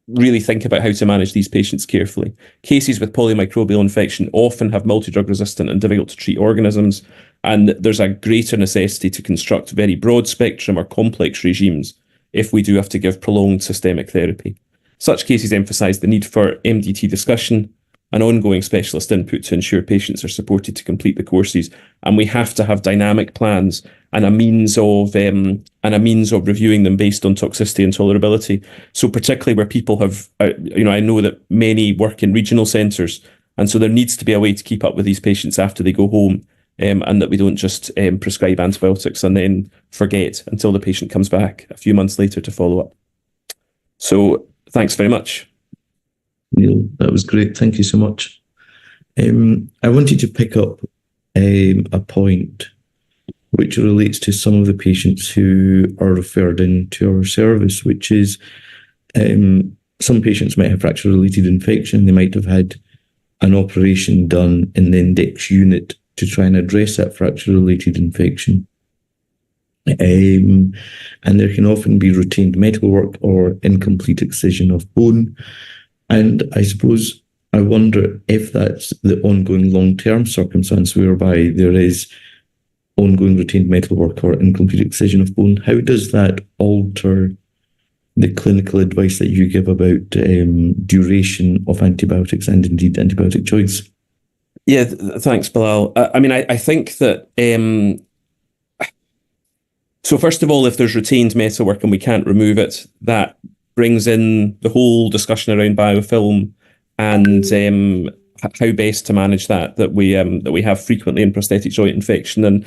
really think about how to manage these patients carefully. Cases with polymicrobial infection often have multi-drug resistant and difficult to treat organisms, and there's a greater necessity to construct very broad spectrum or complex regimes if we do have to give prolonged systemic therapy. Such cases emphasise the need for MDT discussion and ongoing specialist input to ensure patients are supported to complete the courses, and we have to have dynamic plans and a means of reviewing them based on toxicity and tolerability. So particularly where people have, I know that many work in regional centres, and so there needs to be a way to keep up with these patients after they go home, and that we don't just prescribe antibiotics and then forget until the patient comes back a few months later to follow up. So thanks very much. Neil, that was great. Thank you so much. I wanted to pick up a point which relates to some of the patients who are referred into our service, which is some patients might have fracture-related infection. They might have had an operation done in the index unit to try and address that fracture-related infection. And there can often be retained metalwork or incomplete excision of bone. And I suppose I wonder if that's the ongoing long-term circumstance whereby there is ongoing retained metalwork or incomplete excision of bone. How does that alter the clinical advice that you give about duration of antibiotics and indeed antibiotic choice? Yeah, thanks, Bilal. I think that... So first of all, if there's retained metalwork and we can't remove it, that brings in the whole discussion around biofilm and how best to manage that we have frequently in prosthetic joint infection. And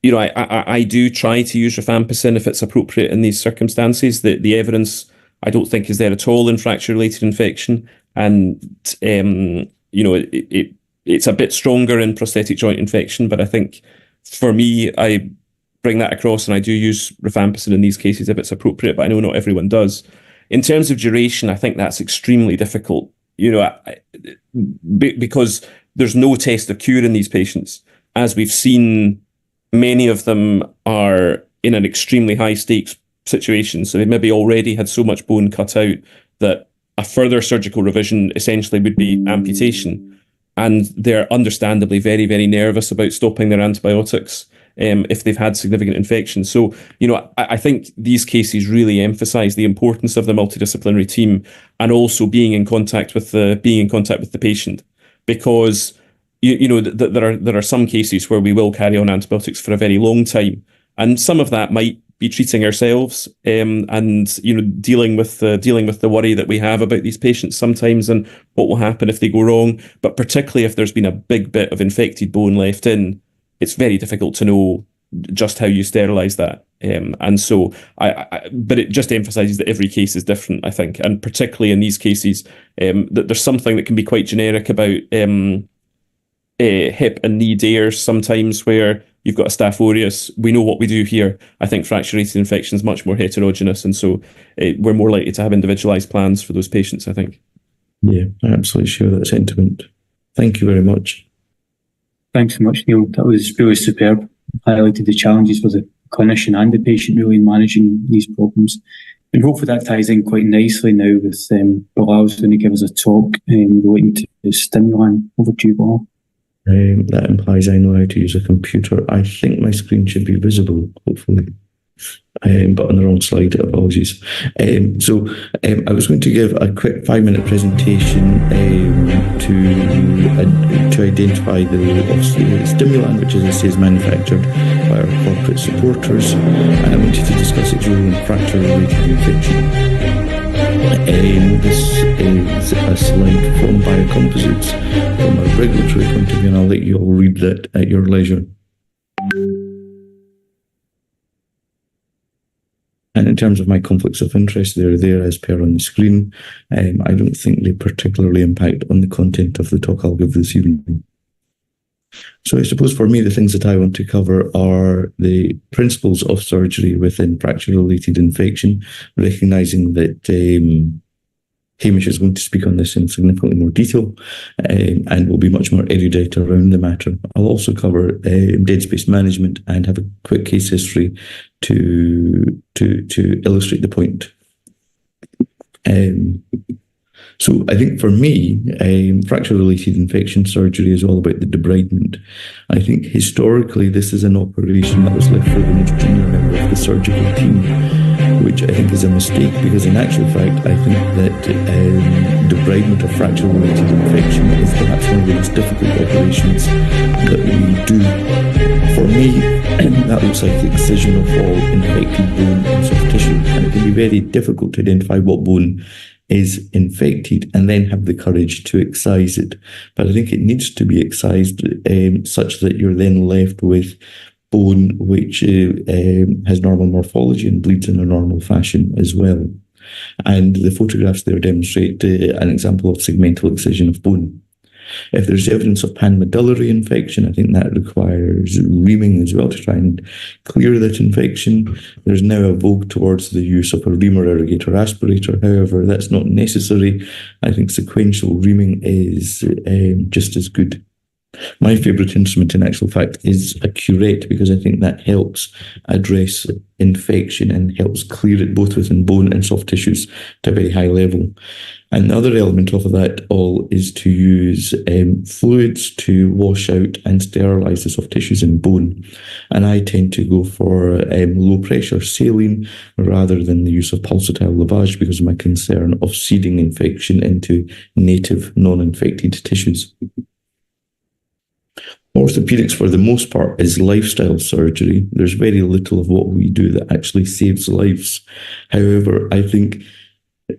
I do try to use rifampicin if it's appropriate in these circumstances. The evidence I don't think is there at all in fracture-related infection, and it's a bit stronger in prosthetic joint infection. But I think for me, I bring that across, and I do use rifampicin in these cases if it's appropriate. But I know not everyone does. In terms of duration, I think that's extremely difficult, because there's no test of cure in these patients. As we've seen, many of them are in an extremely high stakes situation. So they've maybe already had so much bone cut out that a further surgical revision essentially would be amputation. And they're understandably very, very nervous about stopping their antibiotics if they've had significant infection. So, I think these cases really emphasise the importance of the multidisciplinary team, and also being in contact with the patient, because there are some cases where we will carry on antibiotics for a very long time, and some of that might be treating ourselves and dealing with the worry that we have about these patients sometimes and what will happen if they go wrong. But particularly if there's been a big bit of infected bone left in, it's very difficult to know just how you sterilise that. And so, but it just emphasises that every case is different, I think, and particularly in these cases, that there's something that can be quite generic about hip and knee dares sometimes, where you've got a Staph aureus. We know what we do here. I think fracture-related infection is much more heterogeneous, and so we're more likely to have individualised plans for those patients, I think. Yeah, I absolutely share that sentiment. Thank you very much. Thanks so much, Neil. That was really superb. Highlighted the challenges for the clinician and the patient really in managing these problems. And hopefully that ties in quite nicely now with Bilal's going to give us a talk relating to stimulant. Over to you, Bilal. That implies I know how to use a computer. I think my screen should be visible, hopefully. but on the wrong slide, apologies. So I was going to give a quick 5-minute presentation to identify the stimulant, which, as I say, is manufactured by our corporate supporters, and I wanted to discuss its role in fracture-related infection. This is a slide from Biocomposites from a regulatory point of view, and I'll let you all read that at your leisure. And in terms of my conflicts of interest, they're there as per on the screen. I don't think they particularly impact on the content of the talk I'll give this evening. So I suppose for me, the things that I want to cover are the principles of surgery within fracture-related infection, recognising that Hamish is going to speak on this in significantly more detail and will be much more erudite around the matter. I'll also cover dead space management and have a quick case history to illustrate the point. So I think for me, fracture-related infection surgery is all about the debridement. I think historically this is an operation that was left for the most junior member of the surgical team, which I think is a mistake, because in actual fact I think that debridement of fracture-related infection is perhaps one of the most difficult operations that we do. For me, that looks like the excision of all infected bone and soft tissue, and it can be very difficult to identify what bone is infected and then have the courage to excise it. But I think it needs to be excised such that you're then left with bone which has normal morphology and bleeds in a normal fashion as well. And the photographs there demonstrate an example of segmental excision of bone. If there's evidence of panmedullary infection, I think that requires reaming as well to try and clear that infection. There's now a vogue towards the use of a reamer irrigator aspirator. However, that's not necessary. I think sequential reaming is just as good. My favourite instrument in actual fact is a curette, because I think that helps address infection and helps clear it both within bone and soft tissues to a very high level. And the other element of that all is to use fluids to wash out and sterilise the soft tissues in bone. And I tend to go for low pressure saline rather than the use of pulsatile lavage, because of my concern of seeding infection into native non-infected tissues. Orthopaedics, for the most part, is lifestyle surgery. There's very little of what we do that actually saves lives. However, I think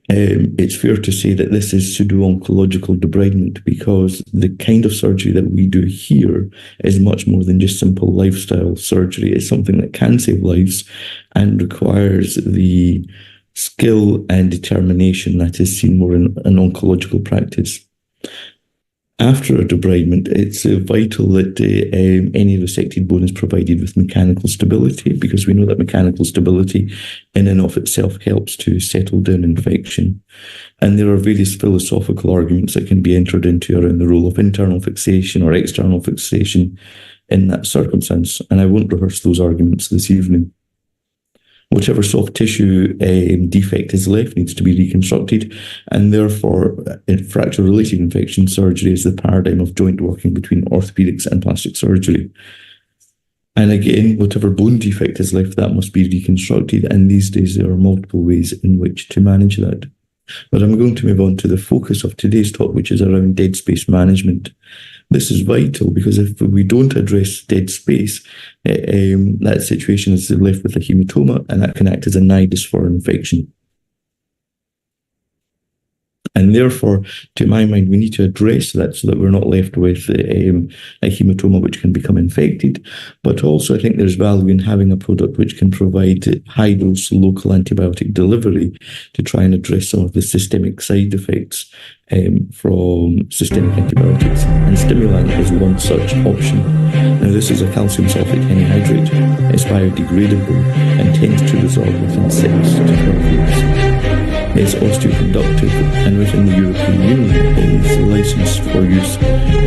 it's fair to say that this is pseudo-oncological debridement, because the kind of surgery that we do here is much more than just simple lifestyle surgery. It's something that can save lives and requires the skill and determination that is seen more in an oncological practice. After a debridement, it's vital that any resected bone is provided with mechanical stability, because we know that mechanical stability in and of itself helps to settle down infection. And there are various philosophical arguments that can be entered into around the role of internal fixation or external fixation in that circumstance, and I won't rehearse those arguments this evening. Whatever soft tissue defect is left needs to be reconstructed, and therefore fracture-related infection surgery is the paradigm of joint working between orthopaedics and plastic surgery. And again, whatever bone defect is left, that must be reconstructed, and these days there are multiple ways in which to manage that. But I'm going to move on to the focus of today's talk, which is around dead space management. This is vital, because if we don't address dead space, that situation is left with a hematoma, and that can act as a nidus for infection. And therefore, to my mind, we need to address that so that we're not left with a hematoma which can become infected. But also, I think there's value in having a product which can provide high-dose local antibiotic delivery to try and address some of the systemic side effects from systemic antibiotics. And stimulant is one such option. Now, this is a calcium sulfate hemihydrate. It's biodegradable and tends to resolve within 6 to 12 weeks. It's osteoconductive, and within the European Union is licensed for use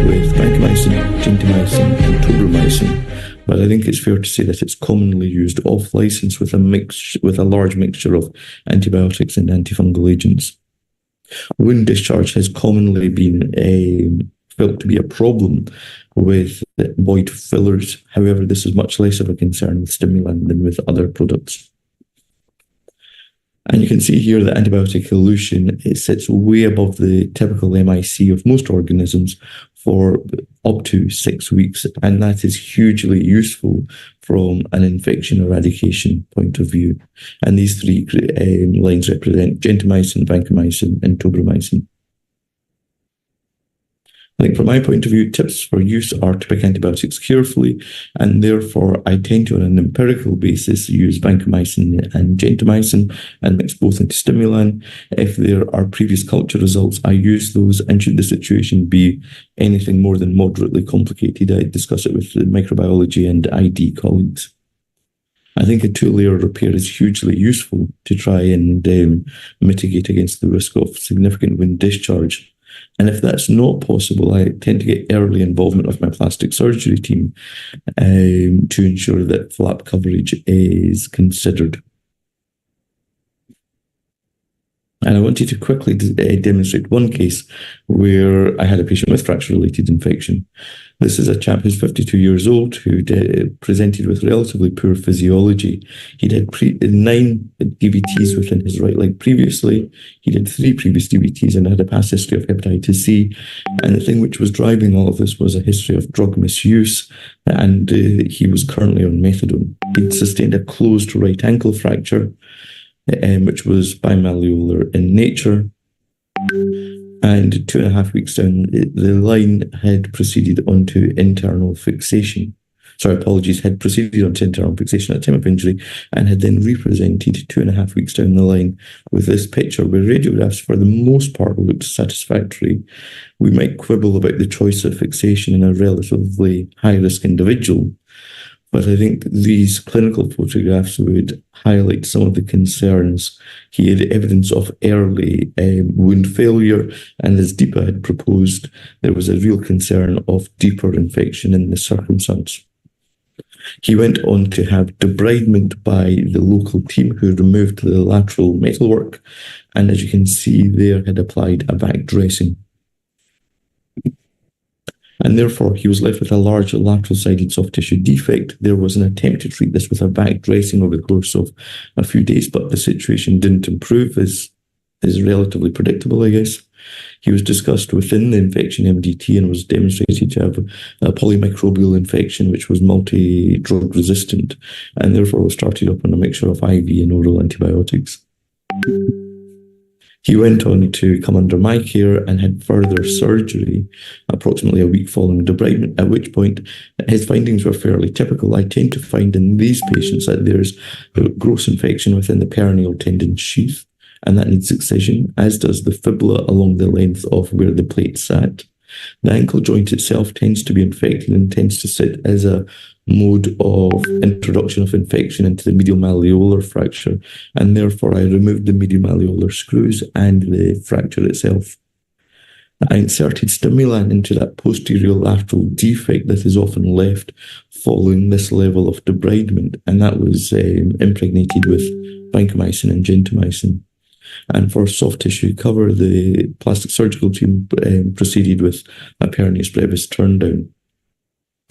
with vancomycin, gentamicin and tobramycin. But I think it's fair to say that it's commonly used off-license with a large mixture of antibiotics and antifungal agents. Wound discharge has commonly been felt to be a problem with void fillers. However, this is much less of a concern with stimulant than with other products. And you can see here that antibiotic elution, it sits way above the typical MIC of most organisms for up to 6 weeks. And that is hugely useful from an infection eradication point of view. And these three lines represent gentamicin, vancomycin, and tobramycin. I think from my point of view, tips for use are to pick antibiotics carefully, and therefore I tend to, on an empirical basis, use vancomycin and gentamicin and mix both into stimulant. If there are previous culture results, I use those, and should the situation be anything more than moderately complicated, I discuss it with the microbiology and ID colleagues. I think a two-layer repair is hugely useful to try and mitigate against the risk of significant wound discharge. And if that's not possible, I tend to get early involvement of my plastic surgery team to ensure that flap coverage is considered. And I wanted to quickly demonstrate one case where I had a patient with fracture-related infection. This is a chap who's 52 years old who presented with relatively poor physiology. He did 9 DVTs within his right leg previously. He did 3 previous DVTs and had a past history of hepatitis C. And the thing which was driving all of this was a history of drug misuse, and he was currently on methadone. He'd sustained a closed right ankle fracture, which was bimalleolar in nature. And 2.5 weeks down the line had proceeded onto internal fixation. Had proceeded onto internal fixation at the time of injury and had then represented 2.5 weeks down the line with this picture where radiographs for the most part looked satisfactory. We might quibble about the choice of fixation in a relatively high-risk individual, but I think these clinical photographs would highlight some of the concerns. He had evidence of early wound failure, and as Deepa had proposed, there was a real concern of deeper infection in the circumstance. He went on to have debridement by the local team who removed the lateral metalwork, and as you can see there, had applied a back dressing. And therefore, he was left with a large lateral-sided soft tissue defect. There was an attempt to treat this with a back dressing over the course of a few days, but the situation didn't improve, as is relatively predictable, I guess. He was discussed within the infection MDT and was demonstrated to have a polymicrobial infection, which was multi-drug resistant, and therefore was started up on a mixture of IV and oral antibiotics. He went on to come under my care and had further surgery approximately a week following debridement, at which point his findings were fairly typical. I tend to find in these patients that there's a gross infection within the peroneal tendon sheath, and that needs excision, as does the fibula along the length of where the plate sat. The ankle joint itself tends to be infected and tends to sit as a mode of introduction of infection into the medial malleolar fracture, and therefore I removed the medial malleolar screws and the fracture itself. I inserted stimulant into that posterior lateral defect that is often left following this level of debridement, and that was impregnated with vancomycin and gentamicin. And for soft tissue cover, the plastic surgical team proceeded with a peroneus brevis turn down.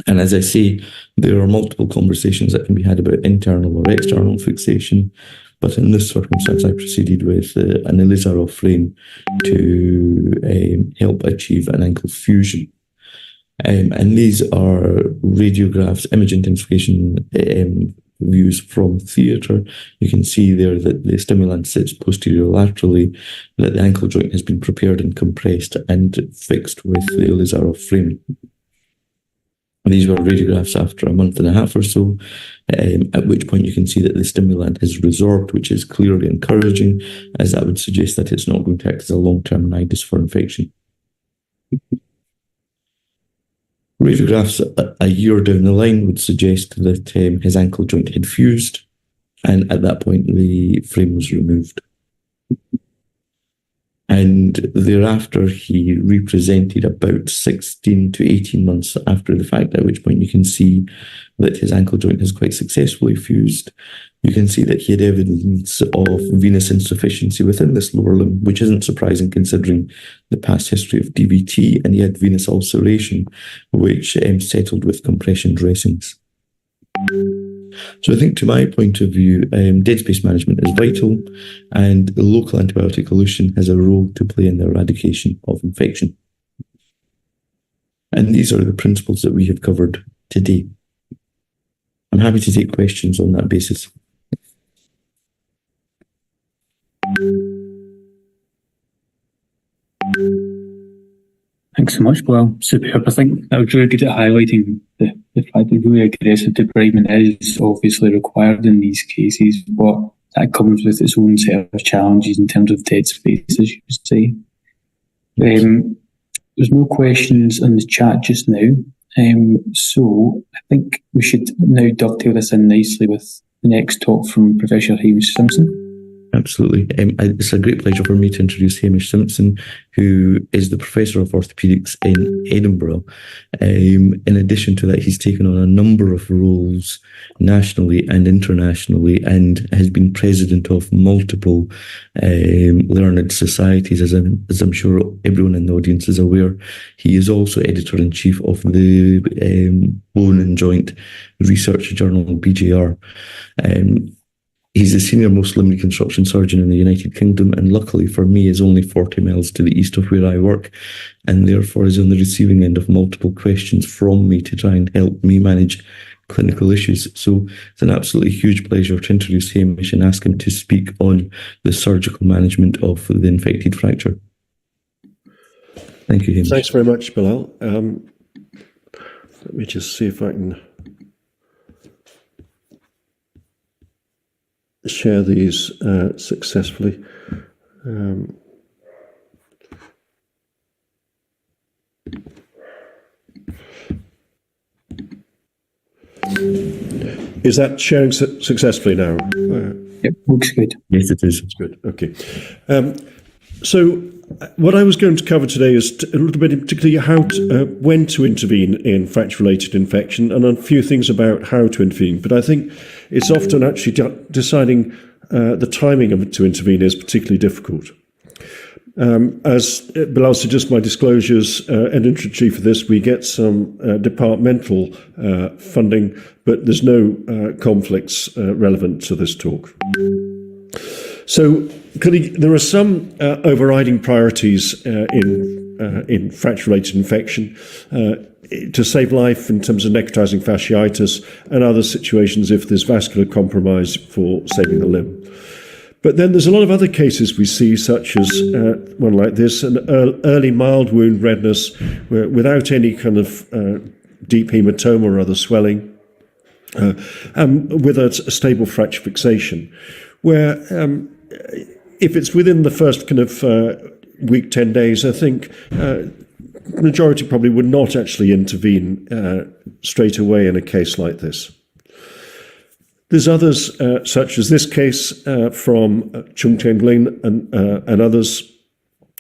And as I say, there are multiple conversations that can be had about internal or external fixation. But in this circumstance, I proceeded with an Elizarov frame to help achieve an ankle fusion. And these are radiographs, image intensification views from theatre. You can see there that the stimulant sits posterior laterally, that the ankle joint has been prepared and compressed and fixed with the Elizarov frame. These were radiographs after a month and a half or so, at which point you can see that the stimulant has resorbed, which is clearly encouraging, as that would suggest that it's not going to act as a long-term nidus for infection. Radiographs a year down the line would suggest that his ankle joint had fused, and at that point the frame was removed. And thereafter, he represented about 16 to 18 months after the fact, at which point you can see that his ankle joint has quite successfully fused. You can see that he had evidence of venous insufficiency within this lower limb, which isn't surprising considering the past history of DVT, and he had venous ulceration, which settled with compression dressings. So I think, to my point of view, dead space management is vital, and the local antibiotic elution has a role to play in the eradication of infection. And these are the principles that we have covered today. I'm happy to take questions on that basis. Thanks so much, Bilal. Superb. I think that was really good at highlighting the fact that really aggressive debridement is obviously required in these cases, but that comes with its own set of challenges in terms of dead space, as you say. There's no questions in the chat just now, so I think we should now dovetail this in nicely with the next talk from Professor Hamish Simpson. Absolutely. It's a great pleasure for me to introduce Hamish Simpson, who is the Professor of Orthopaedics in Edinburgh. In addition to that, he's taken on a number of roles nationally and internationally, and has been president of multiple learned societies, as I'm sure everyone in the audience is aware. He is also editor-in-chief of the Bone and Joint Research Journal, BJR. He's the senior most limb reconstruction surgeon in the United Kingdom, and luckily for me is only 40 miles to the east of where I work, and therefore is on the receiving end of multiple questions from me to try and help me manage clinical issues. So it's an absolutely huge pleasure to introduce Hamish and ask him to speak on the surgical management of the infected fracture. Thank you, Hamish. Thanks very much, Bilal. Let me just see if I can share these successfully. Is that sharing successfully now? Yep, looks good. Yes, it is. That's good. Okay. So what I was going to cover today is a little bit, particularly when to intervene in fracture-related infection, and a few things about how to intervene. But I think it's often actually deciding the timing of to intervene is particularly difficult. As Bilal suggests, my disclosures, editor-in-chief for this, we get some departmental funding, but there's no conflicts relevant to this talk. So there are some overriding priorities in fracture-related infection to save life in terms of necrotizing fasciitis and other situations if there's vascular compromise for saving the limb. But then there's a lot of other cases we see, such as one like this, an early mild wound redness without any kind of deep hematoma or other swelling, with a stable fracture fixation, where if it's within the first kind of week, 10 days, I think the majority probably would not actually intervene straight away in a case like this. There's others, such as this case from Chung Cheng Lin and others,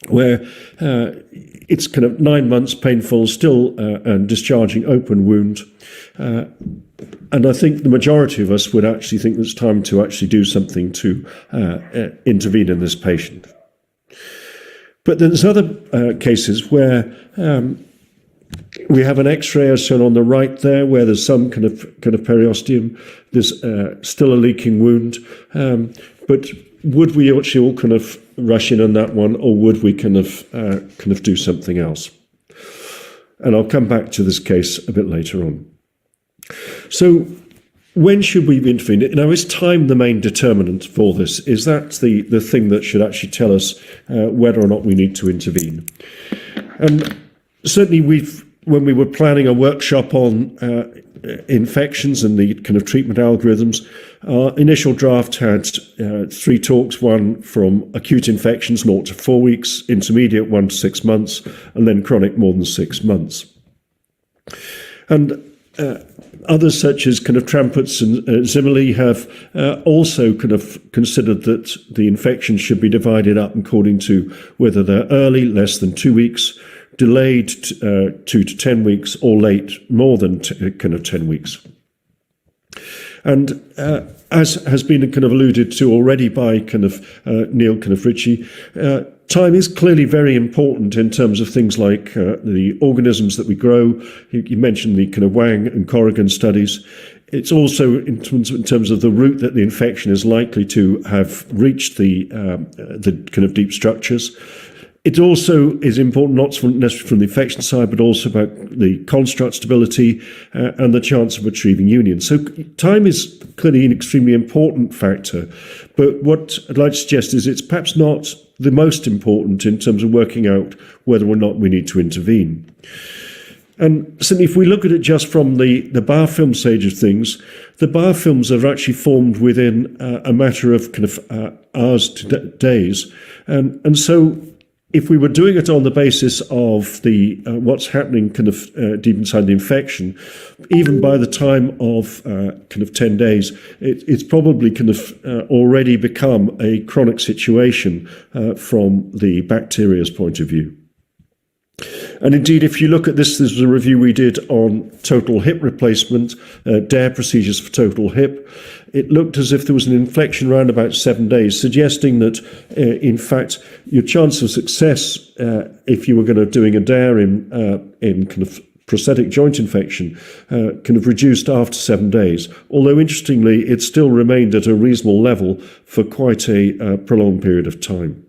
where it's kind of 9 months painful, still discharging open wound. And I think the majority of us would actually think it's time to actually do something to intervene in this patient. But there's other cases where we have an X-ray as shown on the right there, where there's some kind of periosteum. There's still a leaking wound, but would we actually all kind of rush in on that one, or would we kind of do something else? And I'll come back to this case a bit later on. So, when should we intervene? Now, is time the main determinant for this? Is that the thing that should actually tell us whether or not we need to intervene? And certainly, when we were planning a workshop on infections and the kind of treatment algorithms, our initial draft had 3 talks: one from acute infections, 0 to 4 weeks; intermediate, 1 to 6 months; and then chronic, more than 6 months. And others such as kind of Trampets and Zimmerli have also kind of considered that the infections should be divided up according to whether they're early, less than 2 weeks, delayed 2 to 10 weeks, or late, more than kind of 10 weeks. And as has been kind of alluded to already by kind of Neil, kind of Ritchie, time is clearly very important in terms of things like the organisms that we grow. You mentioned the kind of Wang and Corrigan studies. It's also in terms of the route that the infection is likely to have reached the kind of deep structures. It also is important, not necessarily from the infection side, but also about the construct stability and the chance of achieving union. So time is clearly an extremely important factor. But what I'd like to suggest is it's perhaps not the most important in terms of working out whether or not we need to intervene. And certainly if we look at it just from the biofilm stage of things, the biofilms are actually formed within a matter of kind of hours to days. And so if we were doing it on the basis of the what's happening kind of deep inside the infection, even by the time of kind of 10 days, it's probably kind of already become a chronic situation from the bacteria's point of view. And indeed, if you look at this is a review we did on total hip replacement, DARE procedures for total hip. It looked as if there was an infection around about 7 days, suggesting that, in fact, your chance of success, if you were going to doing a DARE in kind of prosthetic joint infection, kind of reduced after 7 days. Although, interestingly, it still remained at a reasonable level for quite a prolonged period of time.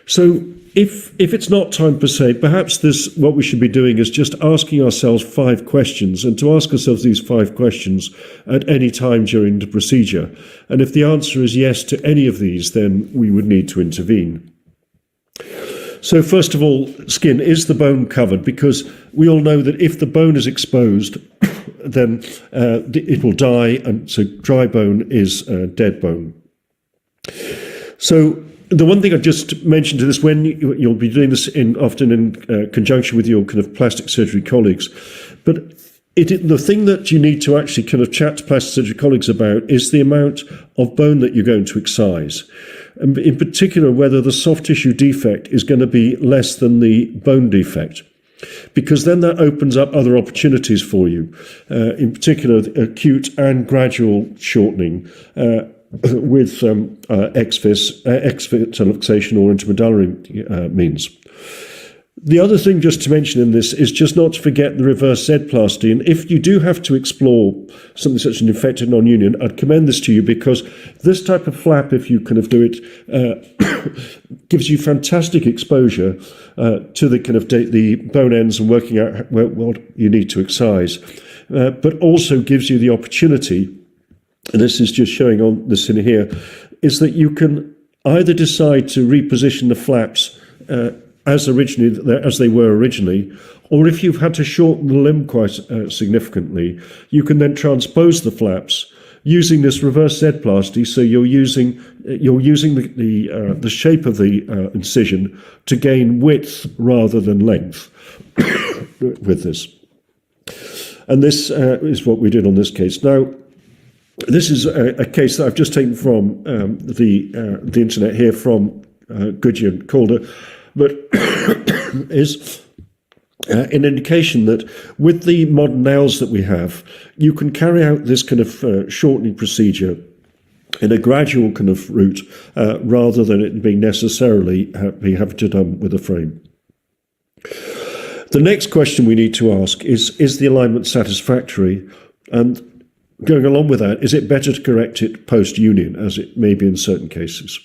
So, if it's not time per se, perhaps what we should be doing is just asking ourselves 5 questions, and to ask ourselves these 5 questions at any time during the procedure. And if the answer is yes to any of these, then we would need to intervene. So first of all, skin, is the bone covered? Because we all know that if the bone is exposed, then it will die, and so dry bone is dead bone. So the one thing I just mentioned to this, when you'll be doing this often in conjunction with your kind of plastic surgery colleagues, but the thing that you need to actually kind of chat to plastic surgery colleagues about is the amount of bone that you're going to excise. And in particular, whether the soft tissue defect is going to be less than the bone defect, because then that opens up other opportunities for you, in particular acute and gradual shortening, with exfixation or intermedullary means. The other thing just to mention in this is just not to forget the reverse Z-plasty. And if you do have to explore something such as an infected non-union, I'd commend this to you, because this type of flap, if you kind of do it, gives you fantastic exposure to the kind of the bone ends and working out what you need to excise, but also gives you the opportunity, and this is just showing on this in here, is that you can either decide to reposition the flaps as they were originally, or if you've had to shorten the limb quite significantly, you can then transpose the flaps using this reverse Z-plasty. So you're using the shape of the incision to gain width rather than length with this. And this is what we did on this case. Now, this is a case that I've just taken from the internet here from Goodyear and Calder, but is an indication that with the modern nails that we have, you can carry out this kind of shortening procedure in a gradual kind of route, rather than it being necessarily being having to done with a frame. The next question we need to ask is the alignment satisfactory? And going along with that, is it better to correct it post-union, as it may be in certain cases?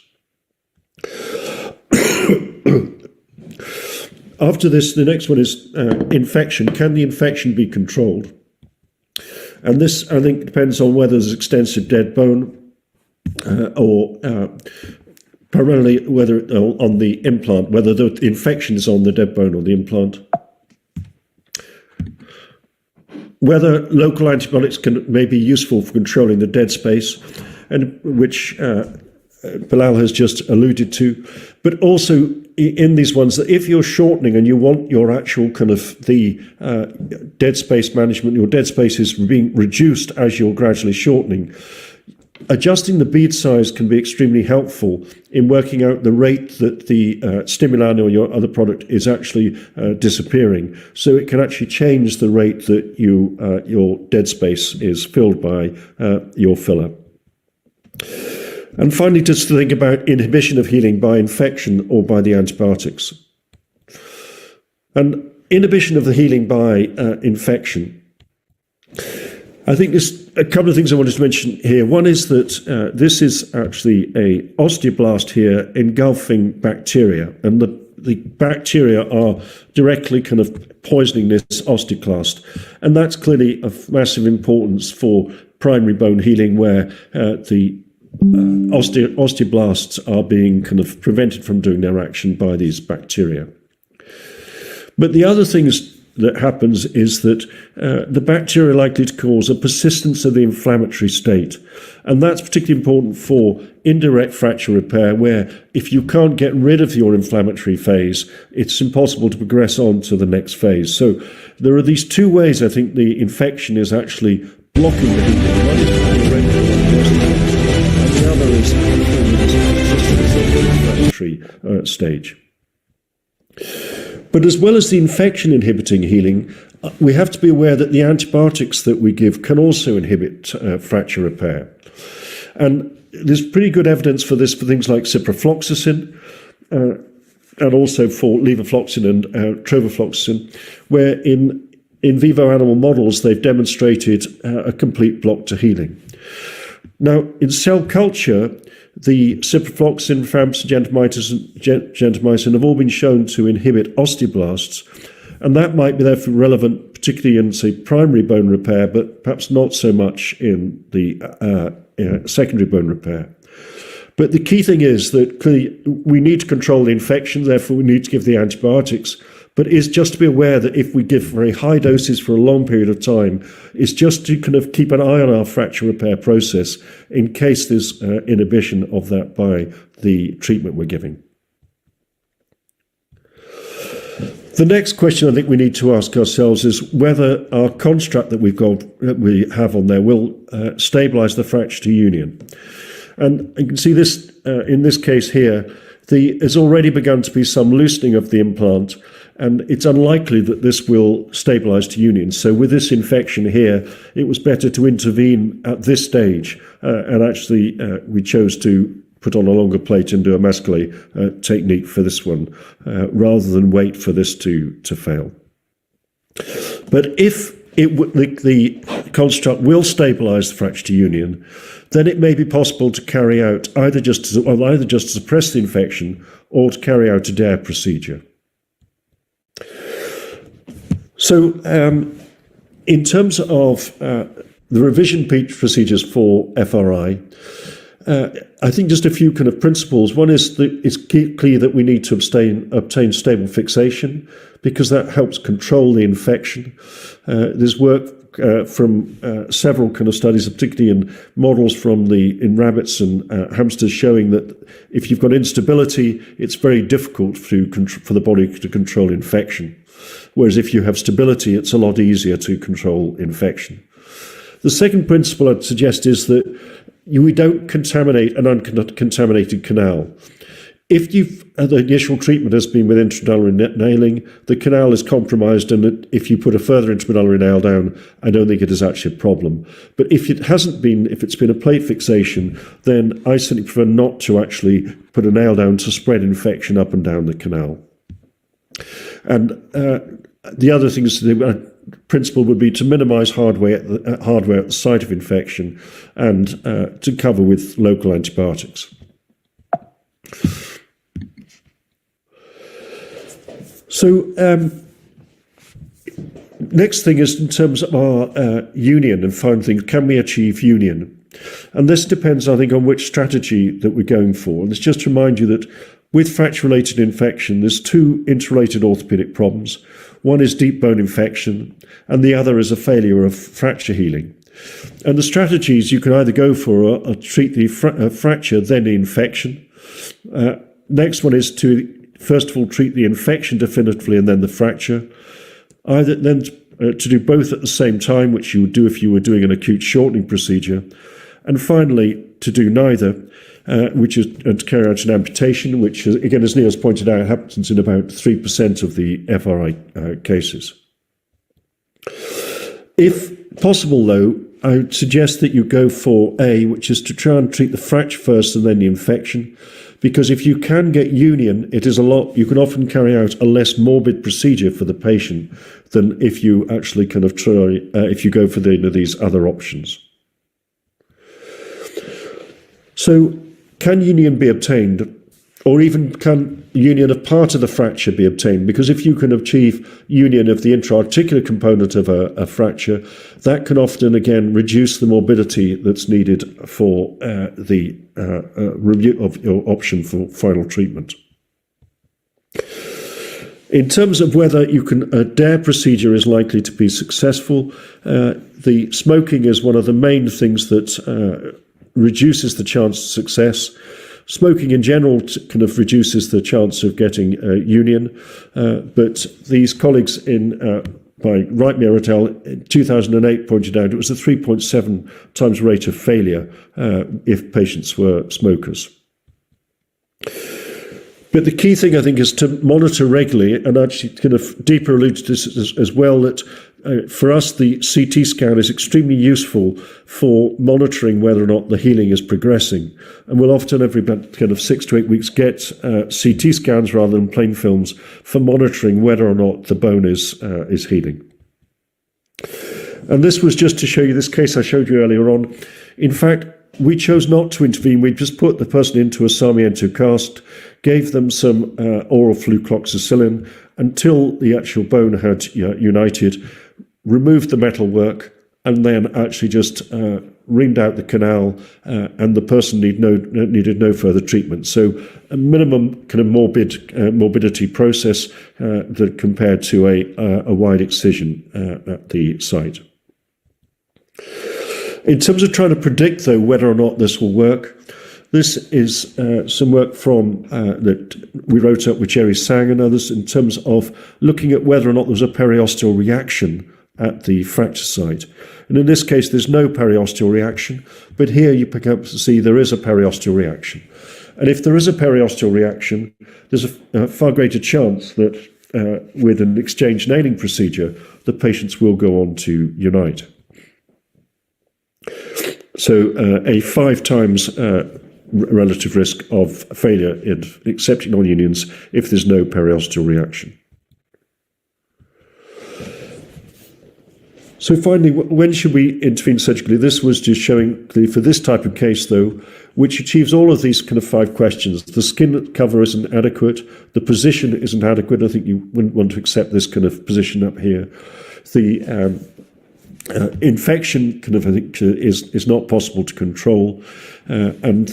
After this, the next one is infection. Can the infection be controlled? And this, I think, depends on whether there's extensive dead bone or primarily whether on the implant, whether the infection is on the dead bone or the implant. Whether local antibiotics may be useful for controlling the dead space, and which Bilal has just alluded to, but also in these ones that if you're shortening and you want your actual kind of the dead space management, your dead space is being reduced as you're gradually shortening, adjusting the bead size can be extremely helpful in working out the rate that the stimulant or your other product is actually disappearing. So it can actually change the rate that your dead space is filled by your filler. And finally, just to think about inhibition of healing by infection or by the antibiotics. And inhibition of the healing by infection. I think there's a couple of things I wanted to mention here. One is that this is actually a osteoblast here engulfing bacteria, and the bacteria are directly kind of poisoning this osteoclast. And that's clearly of massive importance for primary bone healing, where the osteoblasts are being kind of prevented from doing their action by these bacteria. But the other things that happens is that the bacteria are likely to cause a persistence of the inflammatory state. And that's particularly important for indirect fracture repair, where if you can't get rid of your inflammatory phase, it's impossible to progress on to the next phase. So there are these two ways I think the infection is actually blocking the healing. One is and the other is the inflammatory stage. But as well as the infection inhibiting healing, we have to be aware that the antibiotics that we give can also inhibit fracture repair. And there's pretty good evidence for this for things like ciprofloxacin and also for levofloxacin and trovafloxacin, where in vivo animal models they've demonstrated a complete block to healing. Now, in cell culture, the ciprofloxacin, rifampicin, gentamicin have all been shown to inhibit osteoblasts, and that might be therefore relevant, particularly in, say, primary bone repair, but perhaps not so much in the secondary bone repair. But the key thing is that clearly we need to control the infection, therefore we need to give the antibiotics, but is just to be aware that if we give very high doses for a long period of time, it's just to kind of keep an eye on our fracture repair process in case there's inhibition of that by the treatment we're giving. The next question I think we need to ask ourselves is whether our construct that we have on there will stabilise the fracture to union. And you can see this in this case here, there's already begun to be some loosening of the implant, and it's unlikely that this will stabilise to union. So with this infection here, it was better to intervene at this stage, and actually we chose to put on a longer plate and do a Mascali technique for this one, rather than wait for this to fail. But if the construct will stabilise the fracture to union, then it may be possible to carry out either just to suppress the infection or to carry out a DARE procedure. So in terms of the revision procedures for FRI, I think just a few kind of principles. One is that it's clear that we need to obtain stable fixation, because that helps control the infection. There's work from several kind of studies, particularly in models in rabbits and hamsters, showing that if you've got instability, it's very difficult for the body to control infection. Whereas if you have stability, it's a lot easier to control infection. The second principle I'd suggest is that we don't contaminate an uncontaminated canal. If the initial treatment has been with intramedullary nailing, the canal is compromised, and if you put a further intramedullary nail down, I don't think it is actually a problem. But if it's been a plate fixation, then I certainly prefer not to actually put a nail down to spread infection up and down the canal. And the other things, the principle would be to minimise hardware at the site of infection, and to cover with local antibiotics. So next thing is in terms of our union and final thing, can we achieve union? And this depends, I think, on which strategy that we're going for. And it's just to remind you that with fracture-related infection, there's two interrelated orthopaedic problems. One is deep bone infection, and the other is a failure of fracture healing. And the strategies you can either go for are treat the fracture, then the infection. Next one is to first of all treat the infection definitively and then the fracture. Either then to do both at the same time, which you would do if you were doing an acute shortening procedure. And finally, to do neither, which is to carry out an amputation, which, again, as Neeraj pointed out, happens in about 3% of the FRI cases. If possible, though, I would suggest that you go for A, which is to try and treat the fracture first and then the infection, because if you can get union, you can often carry out a less morbid procedure for the patient than if you actually kind of try, if you go for these other options. So, can union be obtained? Or even can union of part of the fracture be obtained? Because if you can achieve union of the intra-articular component of a fracture, that can often, again, reduce the morbidity that's needed for the review of your option for final treatment. In terms of whether you can, a DARE procedure is likely to be successful, the smoking is one of the main things that reduces the chance of success. Smoking in general kind of reduces the chance of getting union, but these colleagues by Reitmeier et al. In 2008 pointed out it was a 3.7 times rate of failure if patients were smokers. But the key thing, I think, is to monitor regularly, and actually kind of Deepa alluded to this as well, that for us, the CT scan is extremely useful for monitoring whether or not the healing is progressing. And we'll often, every kind of 6 to 8 weeks, get CT scans rather than plain films for monitoring whether or not the bone is healing. And this was just to show you this case I showed you earlier on. In fact, we chose not to intervene. We just put the person into a Sarmiento cast, gave them some oral flucloxacillin until the actual bone had united, removed the metalwork, and then actually just reamed out the canal, and the person needed no further treatment. So a minimum kind of morbidity process that compared to a wide excision at the site. In terms of trying to predict, though, whether or not this will work, this is some work from that we wrote up with Jerry Sang and others in terms of looking at whether or not there was a periosteal reaction at the fracture site. And in this case, there's no periosteal reaction, but here you pick up to see there is a periosteal reaction. And if there is a periosteal reaction, there's a far greater chance that with an exchange nailing procedure, the patients will go on to unite. So a 5 times relative risk of failure in accepting non-unions if there's no periosteal reaction. So finally, when should we intervene surgically? This was just showing for this type of case, though, which achieves all of these kind of 5 questions. The skin cover isn't adequate. The position isn't adequate. I think you wouldn't want to accept this kind of position up here. The infection kind of, I think, is not possible to control, and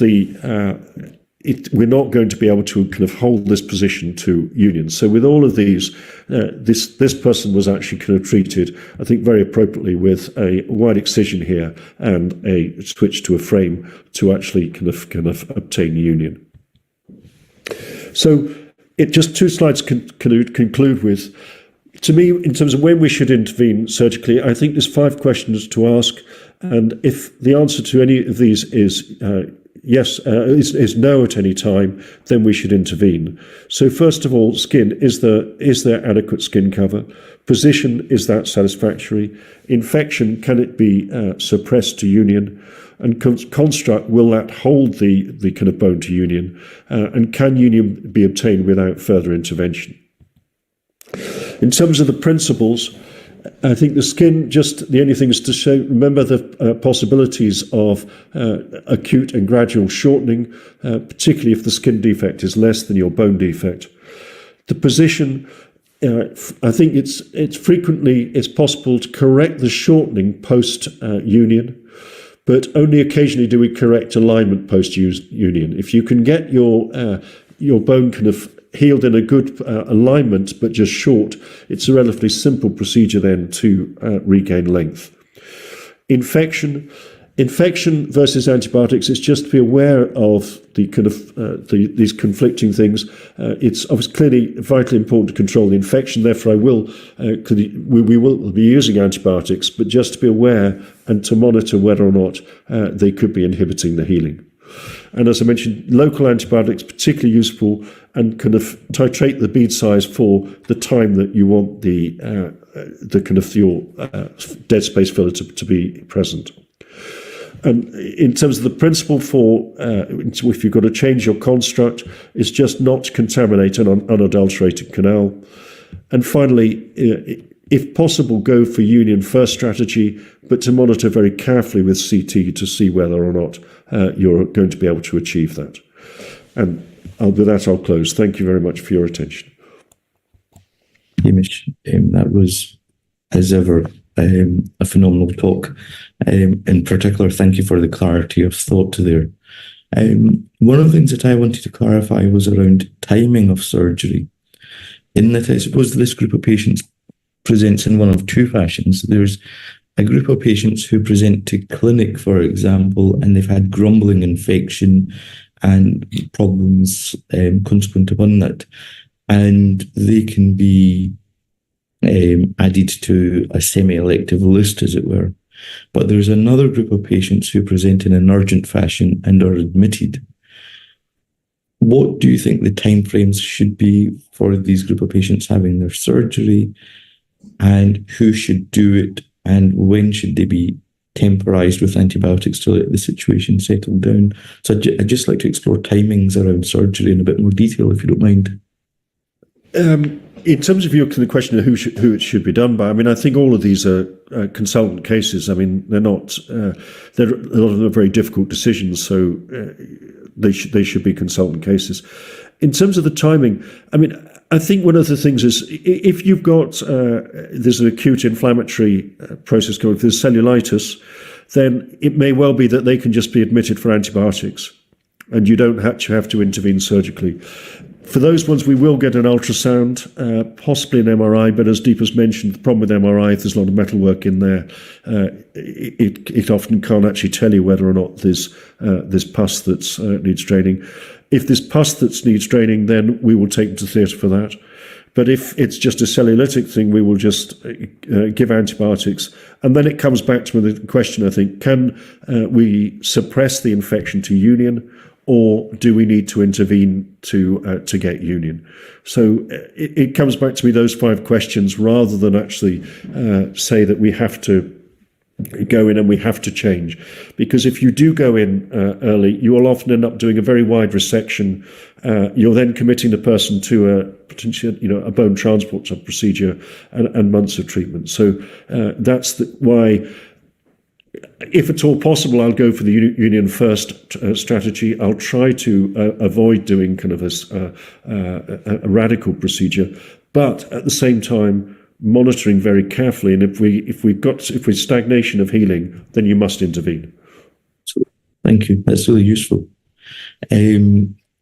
we're not going to be able to kind of hold this position to union. So with all of these, this person was actually kind of treated, I think, very appropriately with a wide excision here and a switch to a frame to actually kind of obtain union. So just 2 slides conclude with. To me, in terms of when we should intervene surgically, I think there's 5 questions to ask, and if the answer to any of these is yes, is no at any time, then we should intervene. So first of all, skin, is there adequate skin cover? Position, is that satisfactory? Infection, can it be suppressed to union? And construct, will that hold the kind of bone to union? And can union be obtained without further intervention? In terms of the principles, I think the skin, just the only thing is to remember the possibilities of acute and gradual shortening, particularly if the skin defect is less than your bone defect. The position, I think it's frequently possible to correct the shortening post union, but only occasionally do we correct alignment post union. If you can get your bone kind of healed in a good alignment, but just short, it's a relatively simple procedure then to regain length. Infection, Infection versus antibiotics is just to be aware of the kind of these conflicting things. It's obviously clearly vitally important to control the infection. Therefore, we will be using antibiotics, but just to be aware and to monitor whether or not they could be inhibiting the healing. And as I mentioned, local antibiotics particularly useful, and kind of titrate the bead size for the time that you want the kind of your dead space filler to be present. And in terms of the principle for if you've got to change your construct, is just not to contaminate an unadulterated canal. And finally, if possible, go for union first strategy, but to monitor very carefully with CT to see whether or not you're going to be able to achieve that. And with that, I'll close. Thank you very much for your attention. Hamish, that was, as ever, a phenomenal talk. In particular, thank you for the clarity of thought there. One of the things that I wanted to clarify was around timing of surgery. In that, I suppose this group of patients presents in one of two fashions. There's a group of patients who present to clinic, for example, and they've had grumbling infection and problems consequent upon that, and they can be added to a semi-elective list, as it were. But there's another group of patients who present in an urgent fashion and are admitted. What do you think the timeframes should be for these group of patients having their surgery, and who should do it, and when should they be temporized with antibiotics to let the situation settle down? So I'd just like to explore timings around surgery in a bit more detail, if you don't mind. In terms of your kind of question of who it should be done by, I mean, I think all of these are consultant cases. I mean, they're not. A lot of them are very difficult decisions, so they should be consultant cases. In terms of the timing, I mean, I think one of the things is if you've got there's an acute inflammatory process going, if there's cellulitis, then it may well be that they can just be admitted for antibiotics, and you don't have to intervene surgically. For those ones, we will get an ultrasound, possibly an MRI, but as Deepa's mentioned, the problem with MRI, if there's a lot of metalwork in there, it often can't actually tell you whether or not there's pus that needs draining. If there's pus that needs draining, then we will take them to theatre for that. But if it's just a cellulitic thing, we will just give antibiotics. And then it comes back to the question, I think, can we suppress the infection to union, or do we need to intervene to get union? So it comes back to me, those 5 questions, rather than actually say that we have to go in and we have to change. Because if you do go in early, you will often end up doing a very wide resection. You're then committing the person to a potentially, a bone transport procedure and months of treatment. So that's why, if at all possible, I'll go for the union first strategy. I'll try to avoid doing kind of a radical procedure, but at the same time monitoring very carefully. And if we're stagnation of healing, then you must intervene. So, thank you. That's really useful.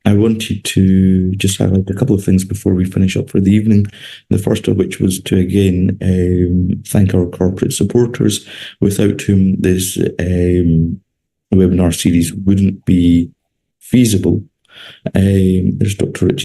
I wanted to just highlight a couple of things before we finish up for the evening. The first of which was to again thank our corporate supporters, without whom this webinar series wouldn't be feasible. There's Dr. Ritchie